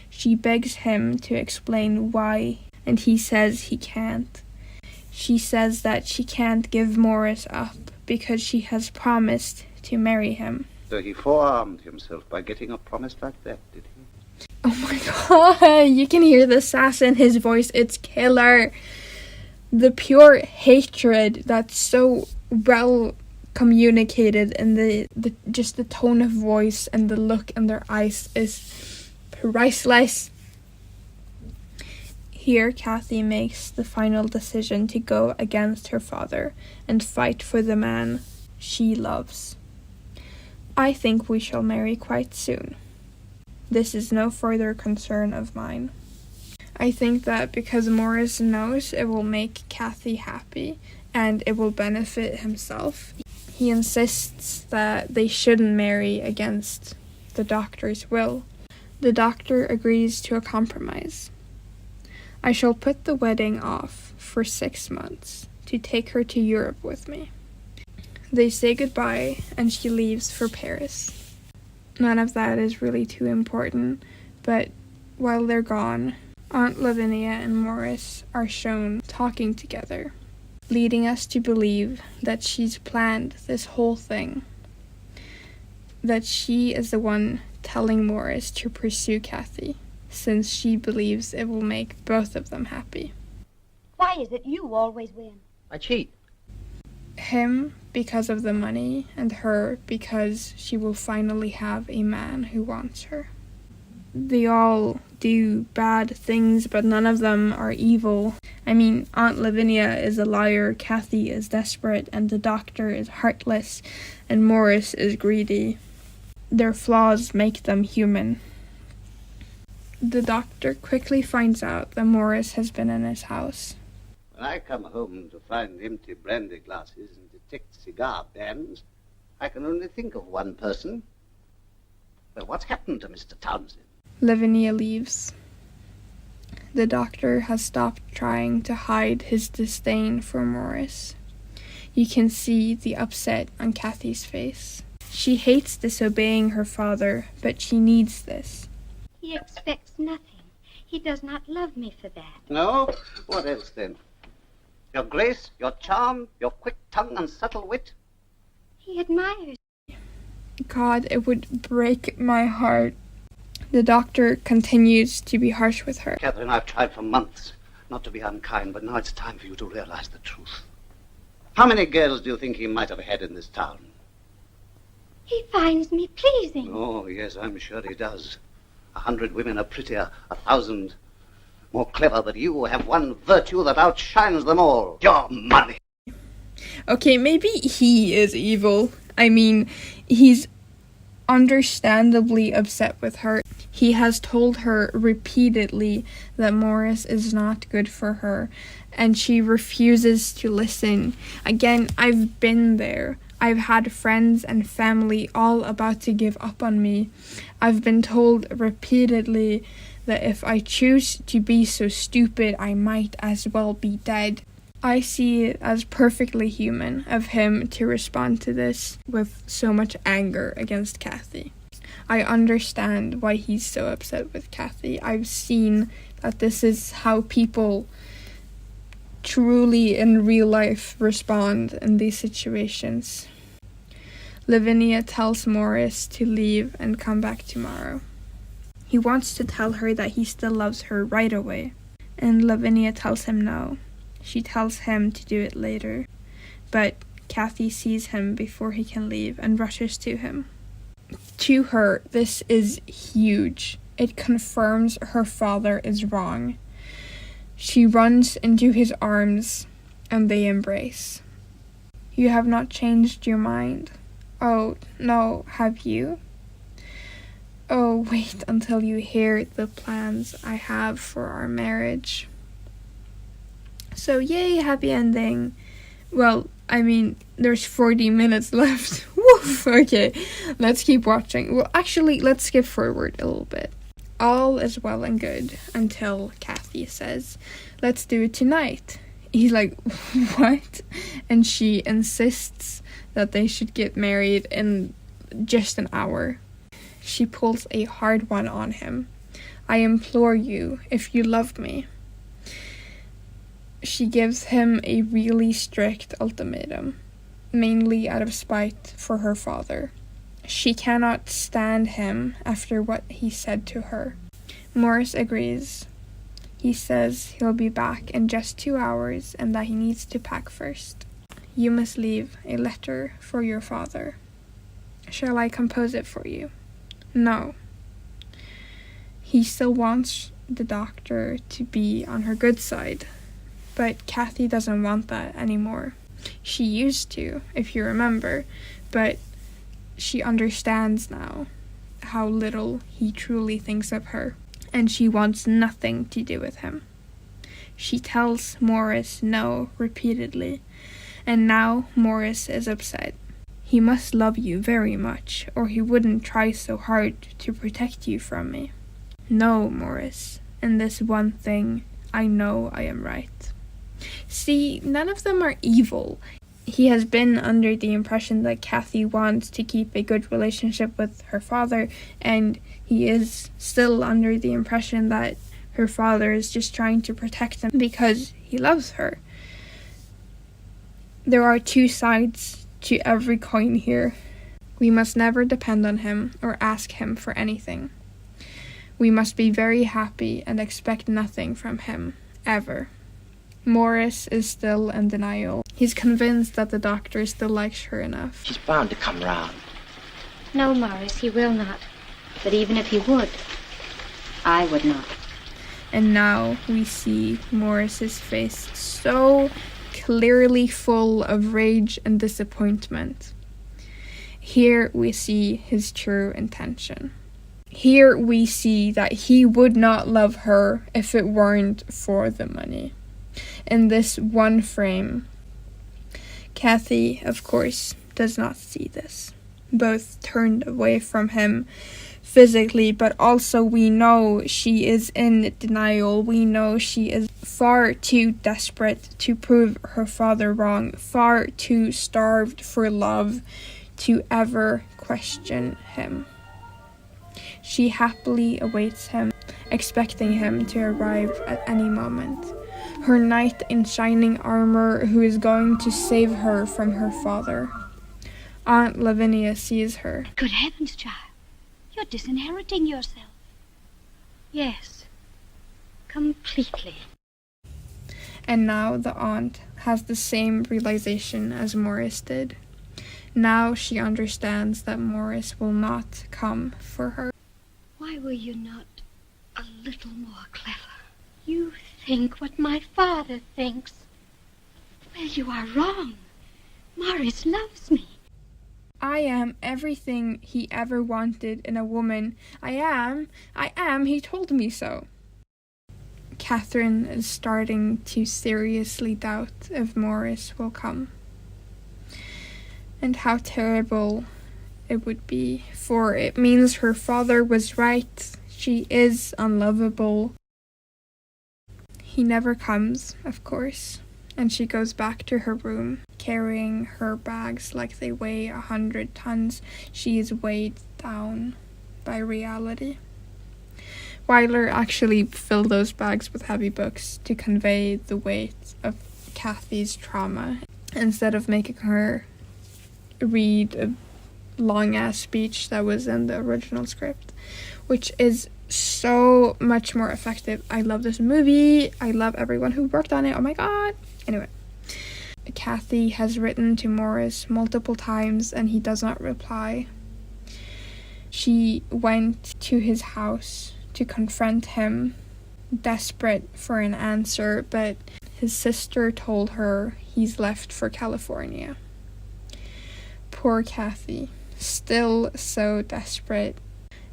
She begs him to explain why, and he says he can't. She says that she can't give Morris up because she has promised to marry him. So he forearmed himself by getting a promise like that, did he? Oh my god, you can hear the sass in his voice, it's killer. The pure hatred that's so well communicated in the just the tone of voice and the look in their eyes is priceless. Here, Kathy makes the final decision to go against her father and fight for the man she loves. I think we shall marry quite soon. This is no further concern of mine. I think that because Morris knows it will make Kathy happy and it will benefit himself, he insists that they shouldn't marry against the doctor's will. The doctor agrees to a compromise. I shall put the wedding off for 6 months to take her to Europe with me. They say goodbye and she leaves for Paris. None of that is really too important, but while they're gone, Aunt Lavinia and Morris are shown talking together, leading us to believe that she's planned this whole thing, that she is the one telling Morris to pursue Kathy, since she believes it will make both of them happy. Why is it you always win? I cheat. Him because of the money, and her because she will finally have a man who wants her. They all do bad things, but none of them are evil. I mean, Aunt Lavinia is a liar, Kathy is desperate, and the doctor is heartless, and Morris is greedy. Their flaws make them human. The doctor quickly finds out that Morris has been in his house. When I come home to find empty brandy glasses and detect cigar bands, I can only think of one person. Well, what's happened to Mr. Townsend? Lavinia leaves. The doctor has stopped trying to hide his disdain for Morris. You can see the upset on Kathy's face. She hates disobeying her father, but she needs this. He expects nothing. He does not love me for that. No? What else then? Your grace, your charm, your quick tongue and subtle wit? He admires. God, it would break my heart. The doctor continues to be harsh with her. Catherine, I've tried for months not to be unkind, but now it's time for you to realize the truth. How many girls do you think he might have had in this town? He finds me pleasing. Oh, yes, I'm sure he does. 100 women are prettier, 1,000 more clever, but you have one virtue that outshines them all. Your money. Okay, maybe he is evil. I mean, he's understandably upset with her. He has told her repeatedly that Morris is not good for her, and she refuses to listen. Again, I've been there. I've had friends and family all about to give up on me. I've been told repeatedly that if I choose to be so stupid, I might as well be dead. I see it as perfectly human of him to respond to this with so much anger against Kathy. I understand why he's so upset with Kathy. I've seen that this is how people truly in real life respond in these situations. Lavinia tells Morris to leave and come back tomorrow. He wants to tell her that he still loves her right away, and Lavinia tells him no. She tells him to do it later, but Kathy sees him before he can leave and rushes to him. To her, this is huge. It confirms her father is wrong. She runs into his arms, and they embrace. You have not changed your mind. Oh, no, have you? Oh, wait until you hear the plans I have for our marriage. So, yay, happy ending. Well, I mean, there's 40 minutes left. Woof! Okay, let's keep watching. Well, actually, let's skip forward a little bit. All is well and good until Kathy says, let's do it tonight. He's like, what? And she insists that they should get married in just an hour. She pulls a hard one on him. I implore you, if you love me. She gives him a really strict ultimatum, mainly out of spite for her father. She cannot stand him after what he said to her. Morris agrees. He says he'll be back in just 2 hours and that he needs to pack first. You must leave a letter for your father. Shall I compose it for you? No. He still wants the doctor to be on her good side, but Kathy doesn't want that anymore. She used to, if you remember, but she understands now how little he truly thinks of her, and she wants nothing to do with him. She tells Morris no repeatedly, and now Morris is upset. He must love you very much, or he wouldn't try so hard to protect you from me. No, Morris, in this one thing, I know I am right. See, none of them are evil. He has been under the impression that Kathy wants to keep a good relationship with her father, and he is still under the impression that her father is just trying to protect him because he loves her. There are two sides to every coin here. We must never depend on him or ask him for anything. We must be very happy and expect nothing from him, ever. Morris is still in denial. He's convinced that the doctor still likes her enough. She's bound to come round. No, Morris, he will not. But even if he would, I would not. And now we see Morris's face so clearly full of rage and disappointment. Here we see his true intention. Here we see that he would not love her if it weren't for the money. In this one frame, Kathy, of course, does not see this. Both turned away from him physically, but also we know she is in denial. We know she is far too desperate to prove her father wrong, far too starved for love to ever question him. She happily awaits him, expecting him to arrive at any moment. Her knight in shining armor who is going to save her from her father. Aunt Lavinia sees her. Good heavens, child. You're disinheriting yourself. Yes, completely. And now the aunt has the same realization as Morris did. Now she understands that Morris will not come for her. Why were you not a little more clever? You think what my father thinks. Well, you are wrong. Morris loves me. I am everything he ever wanted in a woman. I am, he told me so. Catherine is starting to seriously doubt if Morris will come. And how terrible it would be, for it means her father was right. She is unlovable. He never comes, of course, and she goes back to her room, carrying her bags like they weigh 100 tons. She is weighed down by reality. Wyler actually filled those bags with heavy books to convey the weight of Kathy's trauma, instead of making her read a long-ass speech that was in the original script, which is so much more effective. I love this movie. I love everyone who worked on it. Oh my god. Anyway, Kathy has written to Morris multiple times and he does not reply. She went to his house to confront him, desperate for an answer, but his sister told her he's left for California. Poor Kathy, still so desperate.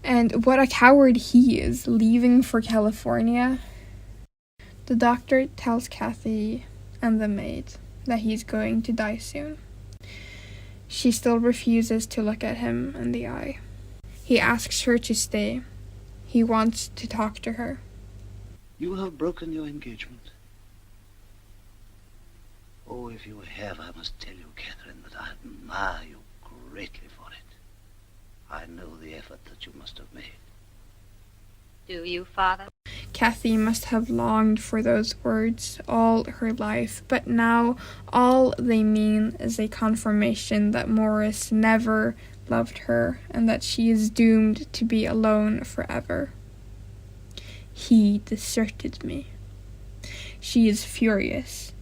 And what a coward he is, leaving for California. The doctor tells Kathy and the maid that he's going to die soon. She still refuses to look at him in the eye. He asks her to stay. He wants to talk to her. You have broken your engagement. Oh, if you have, I must tell you, Catherine, that I admire you greatly for it. I know the effort that you must have made. Do you, Father? Kathy must have longed for those words all her life, but now all they mean is a confirmation that Morris never loved her and that she is doomed to be alone forever. He deserted me. She is furious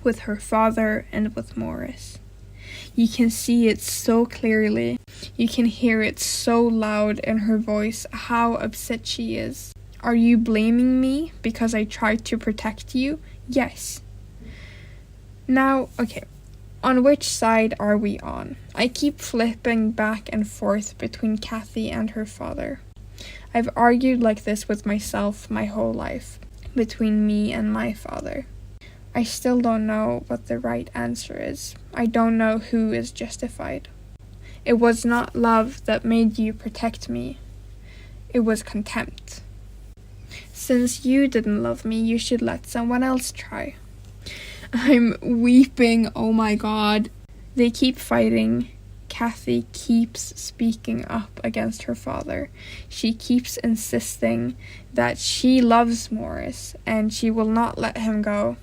with her father and with Morris. You can see it so clearly. You can hear it so loud in her voice how upset she is. Are you blaming me because I tried to protect you? Yes. Now, okay, on which side are we on? I keep flipping back and forth between Kathy and her father. I've argued like this with myself my whole life, between me and my father. I still don't know what the right answer is. I don't know who is justified. It was not love that made you protect me. It was contempt. Since you didn't love me, you should let someone else try. I'm weeping, oh my god. They keep fighting. Kathy keeps speaking up against her father. She keeps insisting that she loves Morris and she will not let him go.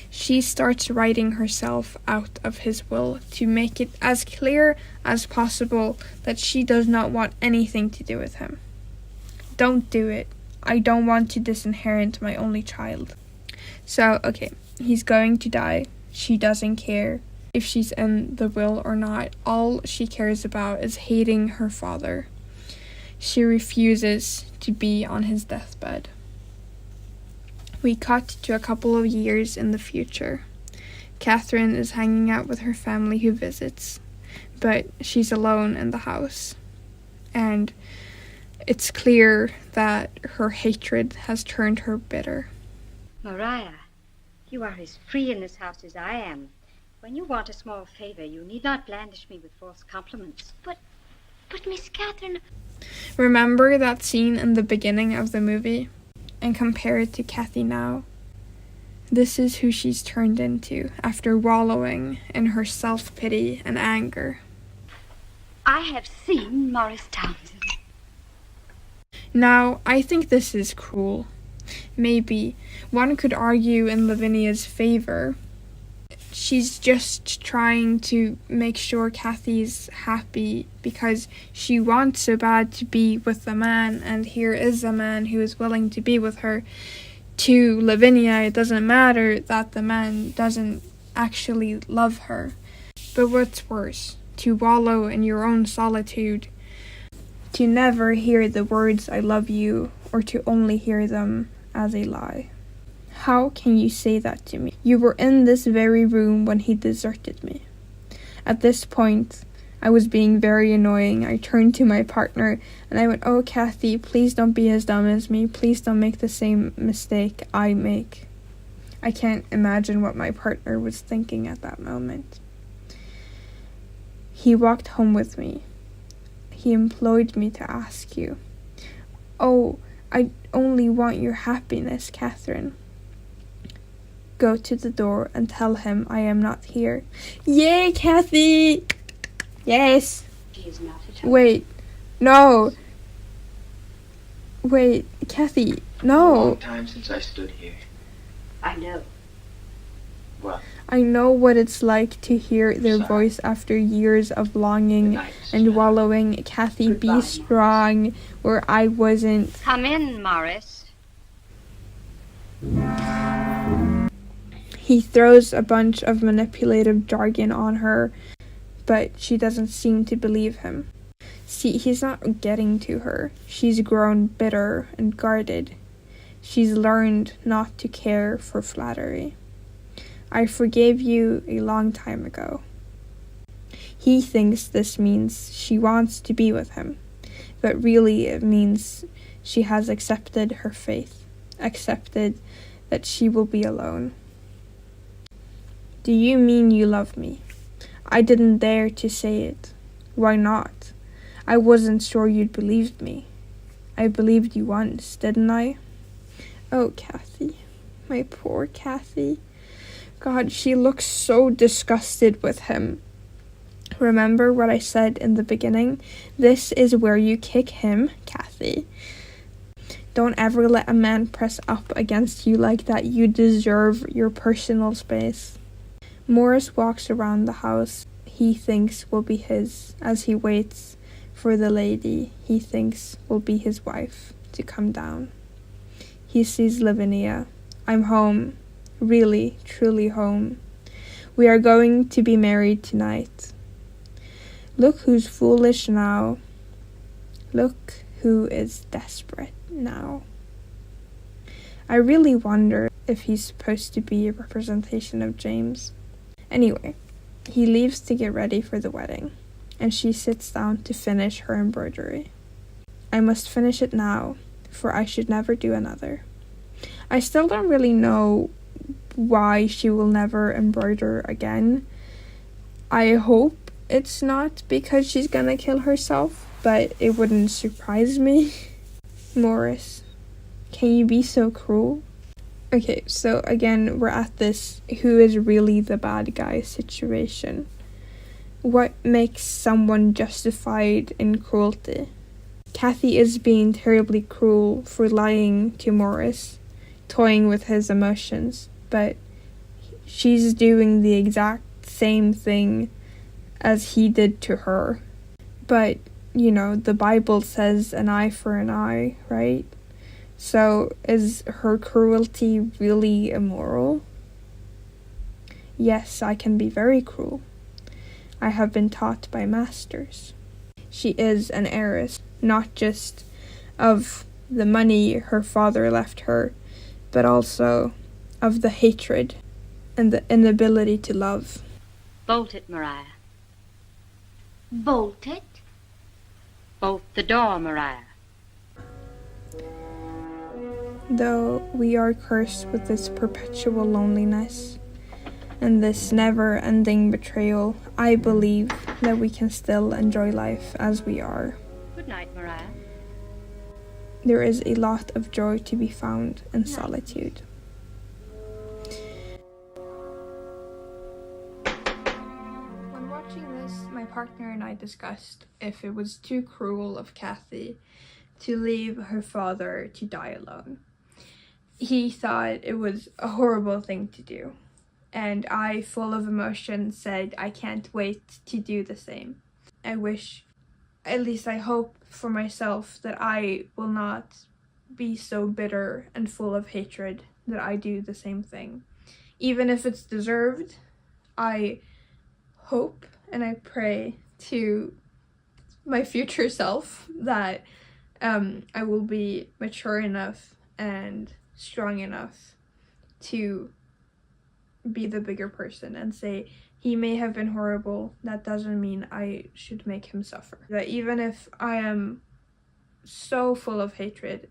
She starts writing herself out of his will to make it as clear as possible that she does not want anything to do with him. Don't do it. I don't want to disinherit my only child. So, okay, he's going to die. She doesn't care if she's in the will or not. All she cares about is hating her father. She refuses to be on his deathbed. We cut to a couple of years in the future. Catherine is hanging out with her family who visits, but she's alone in the house. And it's clear that her hatred has turned her bitter. Maria, you are as free in this house as I am. When you want a small favor, you need not blandish me with false compliments. But Miss Catherine... Remember that scene in the beginning of the movie? And compare it to Kathy now. This is who she's turned into after wallowing in her self-pity and anger. I have seen Morris Townsend. Now, I think this is cruel. Maybe one could argue in Lavinia's favor. She's just trying to make sure Kathy's happy because she wants so bad to be with a man, and here is a man who is willing to be with her. To Lavinia, it doesn't matter that the man doesn't actually love her. But what's worse, to wallow in your own solitude, to never hear the words "I love you," or to only hear them as a lie. How can you say that to me? You were in this very room when he deserted me. At this point, I was being very annoying. I turned to my partner and I went, "Oh, Kathy, please don't be as dumb as me. Please don't make the same mistake I make." I can't imagine what my partner was thinking at that moment. He walked home with me. He implored me to ask you. "Oh, I only want your happiness, Catherine." "Go to the door and tell him I am not here." Yay, Kathy! Yes! She is not at home. Wait, no. Wait, Kathy, A no. long time since I stood here. I know. Well, I know what it's like to hear their Sorry. voice after years of longing good night, Mrs. and Bennett. wallowing. Kathy, Goodbye, be Morris. strong, where I wasn't. Come in, Morris. He throws a bunch of manipulative jargon on her, but she doesn't seem to believe him. See, he's not getting to her. She's grown bitter and guarded. She's learned not to care for flattery. "I forgave you a long time ago." He thinks this means she wants to be with him, but really it means she has accepted her fate, accepted that she will be alone. "Do you mean you love me?" I didn't dare to say it. Why not? I wasn't sure you'd believe me. I believed you once, didn't I? Oh, Kathy. My poor Kathy. God, she looks so disgusted with him. Remember what I said in the beginning? This is where you kick him, Kathy. Don't ever let a man press up against you like that. You deserve your personal space. Morris walks around the house he thinks will be his as he waits for the lady he thinks will be his wife to come down. He sees Lavinia. "I'm home. Really, truly home. We are going to be married tonight. Look who's foolish now. Look who is desperate now." I really wonder if he's supposed to be a representation of James. Anyway, he leaves to get ready for the wedding, and she sits down to finish her embroidery. I must finish it now, for I should never do another. I still don't really know why she will never embroider again. I hope it's not because she's gonna kill herself, but it wouldn't surprise me. Morris, can you be so cruel? Okay, so again, we're at this who is really the bad guy situation. What makes someone justified in cruelty? Kathy is being terribly cruel for lying to Morris, toying with his emotions, but she's doing the exact same thing as he did to her. But, you know, the Bible says an eye for an eye, right? So, is her cruelty really immoral? Yes, I can be very cruel. I have been taught by masters. She is an heiress, not just of the money her father left her, but also of the hatred and the inability to love. Bolt it, Mariah. Bolt it? Bolt the door, Mariah. Though we are cursed with this perpetual loneliness and this never-ending betrayal, I believe that we can still enjoy life as we are. Good night, Mariah. There is a lot of joy to be found in solitude. When watching this, my partner and I discussed if it was too cruel of Kathy to leave her father to die alone. He thought it was a horrible thing to do, and I, full of emotion, said I can't wait to do the same. I wish, at least I hope for myself, that I will not be so bitter and full of hatred that I do the same thing. Even if it's deserved, I hope and I pray to my future self that I will be mature enough and strong enough to be the bigger person and say, he may have been horrible, that doesn't mean I should make him suffer. That even if I am so full of hatred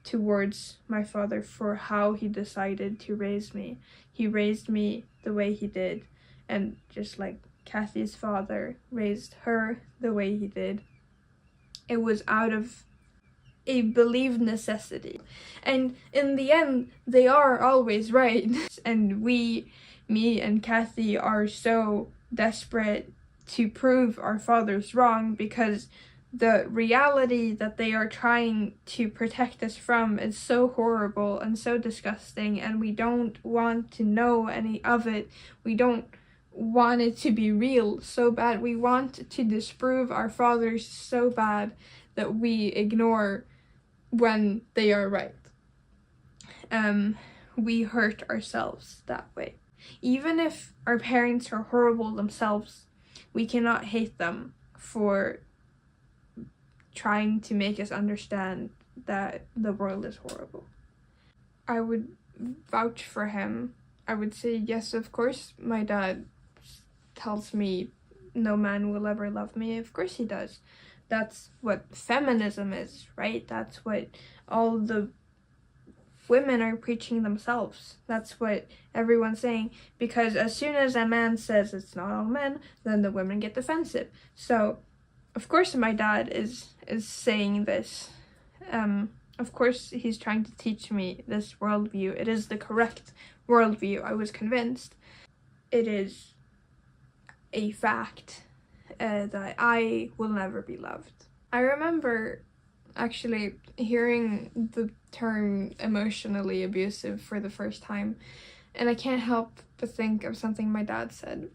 towards my father for how he decided to raise me, he raised me the way he did, and just like Kathy's father raised her the way he did, it was out of a believed necessity. And in the end, they are always right. And me and Kathy are so desperate to prove our fathers wrong, because the reality that they are trying to protect us from is so horrible and so disgusting, and we don't want to know any of it. We don't want it to be real so bad. We want to disprove our fathers so bad that we ignore when they are right. We hurt ourselves that way. Even if our parents are horrible themselves, we cannot hate them for trying to make us understand that the world is horrible. I would vouch for him. I would say, yes, of course, my dad tells me no man will ever love me. Of course he does. That's what feminism is, right? That's what all the women are preaching themselves. That's what everyone's saying. Because as soon as a man says it's not all men, then the women get defensive. So, of course my dad is saying this. Of course he's trying to teach me this worldview. It is the correct worldview, I was convinced. It is a fact that I will never be loved. I remember actually hearing the term emotionally abusive for the first time, and I can't help but think of something my dad said.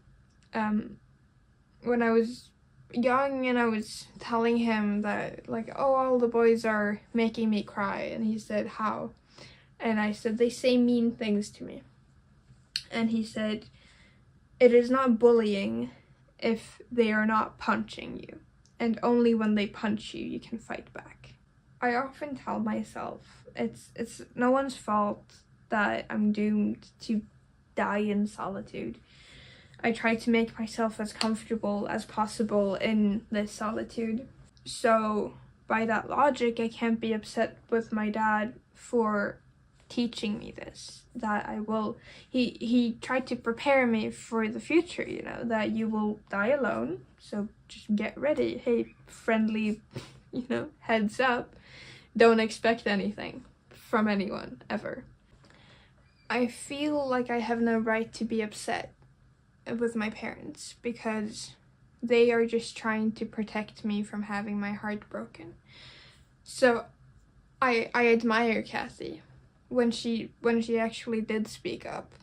When I was young and I was telling him that, like, oh, all the boys are making me cry, and he said, how? And I said, they say mean things to me. And he said, it is not bullying if they are not punching you, and only when they punch you, you can fight back. I often tell myself it's no one's fault that I'm doomed to die in solitude. I try to make myself as comfortable as possible in this solitude. So by that logic, I can't be upset with my dad for teaching me this, that I will, he tried to prepare me for the future, you know, that you will die alone, so just get ready. Hey, friendly, you know, heads up, don't expect anything from anyone, ever. I feel like I have no right to be upset with my parents, because they are just trying to protect me from having my heart broken. So I admire Kathy when she actually did speak up,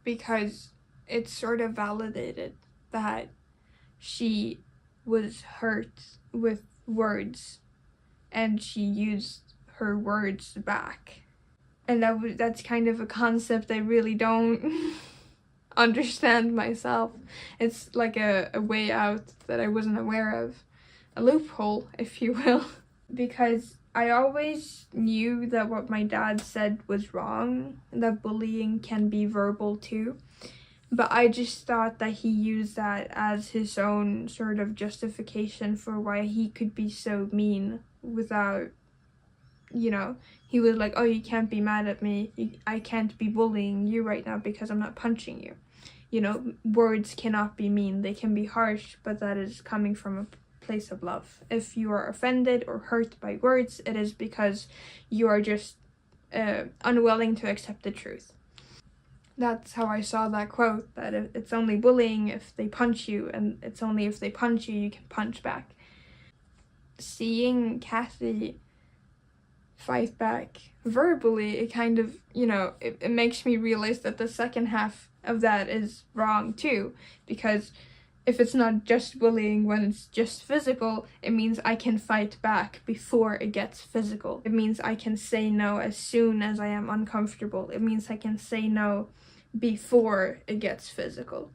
because it sort of validated that she was hurt with words, and she used her words back. And that's kind of a concept I really don't understand myself. It's like a way out that I wasn't aware of, a loophole, if you will, because I always knew that what my dad said was wrong, that bullying can be verbal too, but I just thought that he used that as his own sort of justification for why he could be so mean without, you know, he was like, oh, you can't be mad at me, I can't be bullying you right now because I'm not punching you. You know, words cannot be mean, they can be harsh, but that is coming from a place of love. If you are offended or hurt by words, it is because you are just unwilling to accept the truth. That's how I saw that quote, that it's only bullying if they punch you, and it's only if they punch you, you can punch back. Seeing Kathy fight back verbally, it kind of, you know, it makes me realize that the second half of that is wrong too, because if it's not just bullying when it's just physical, it means I can fight back before it gets physical. It means I can say no as soon as I am uncomfortable. It means I can say no before it gets physical.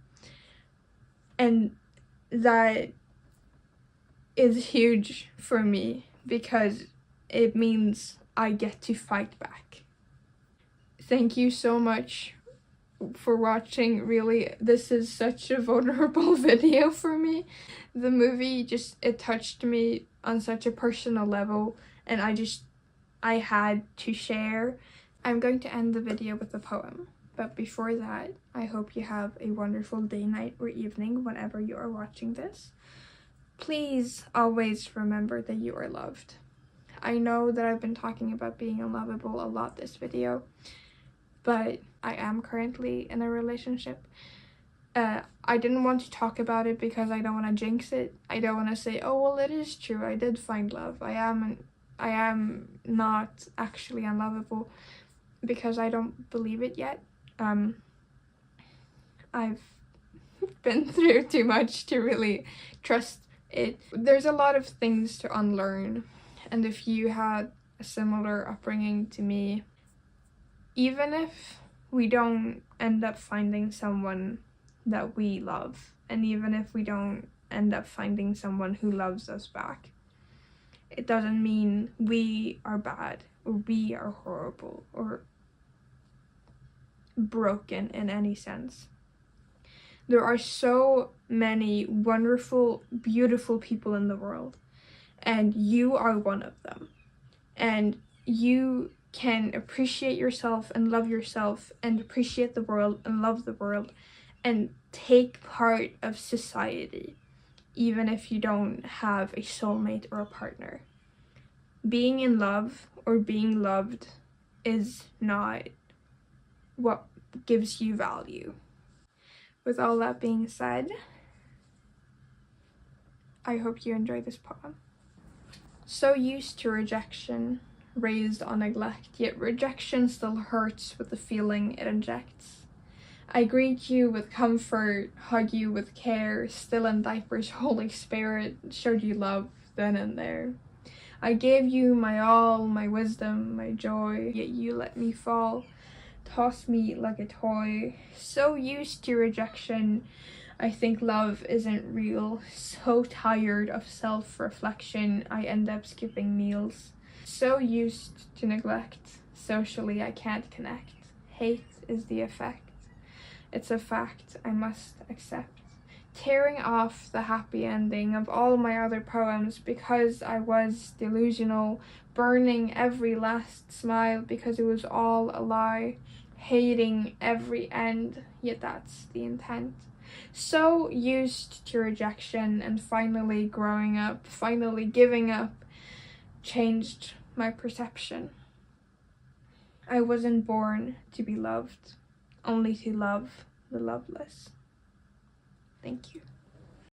And that is huge for me, because it means I get to fight back. Thank you so much for watching. Really, this is such a vulnerable video for me. The movie it touched me on such a personal level, and I had to share. I'm going to end the video with a poem, but before that, I hope you have a wonderful day, night, or evening whenever you are watching this. Please always remember that you are loved. I know that I've been talking about being unlovable a lot this video, but I am currently in a relationship. I didn't want to talk about it because I don't want to jinx it. I don't want to say, oh, well, it is true, I did find love. I am not actually unlovable, because I don't believe it yet. I've been through too much to really trust it. There's a lot of things to unlearn, and if you had a similar upbringing to me, even if we don't end up finding someone that we love, and even if we don't end up finding someone who loves us back, it doesn't mean we are bad, or we are horrible, or broken in any sense. There are so many wonderful, beautiful people in the world, and you are one of them. And you can appreciate yourself and love yourself, and appreciate the world and love the world, and take part of society, even if you don't have a soulmate or a partner. Being in love or being loved is not what gives you value. With all that being said, I hope you enjoy this poem. So used to rejection, raised on neglect, yet rejection still hurts with the feeling it injects. I greet you with comfort, hug you with care, still in diapers, Holy Spirit showed you love then and there. I gave you my all, my wisdom, my joy, yet you let me fall, toss me like a toy. So used to rejection, I think love isn't real. So tired of self-reflection, I end up skipping meals. So used to neglect, socially I can't connect. Hate is the effect. It's a fact I must accept. Tearing off the happy ending of all my other poems because I was delusional, burning every last smile because it was all a lie, hating every end, yet that's the intent. So used to rejection, and finally growing up, finally giving up, changed my perception. I wasn't born to be loved, only to love the loveless. Thank you.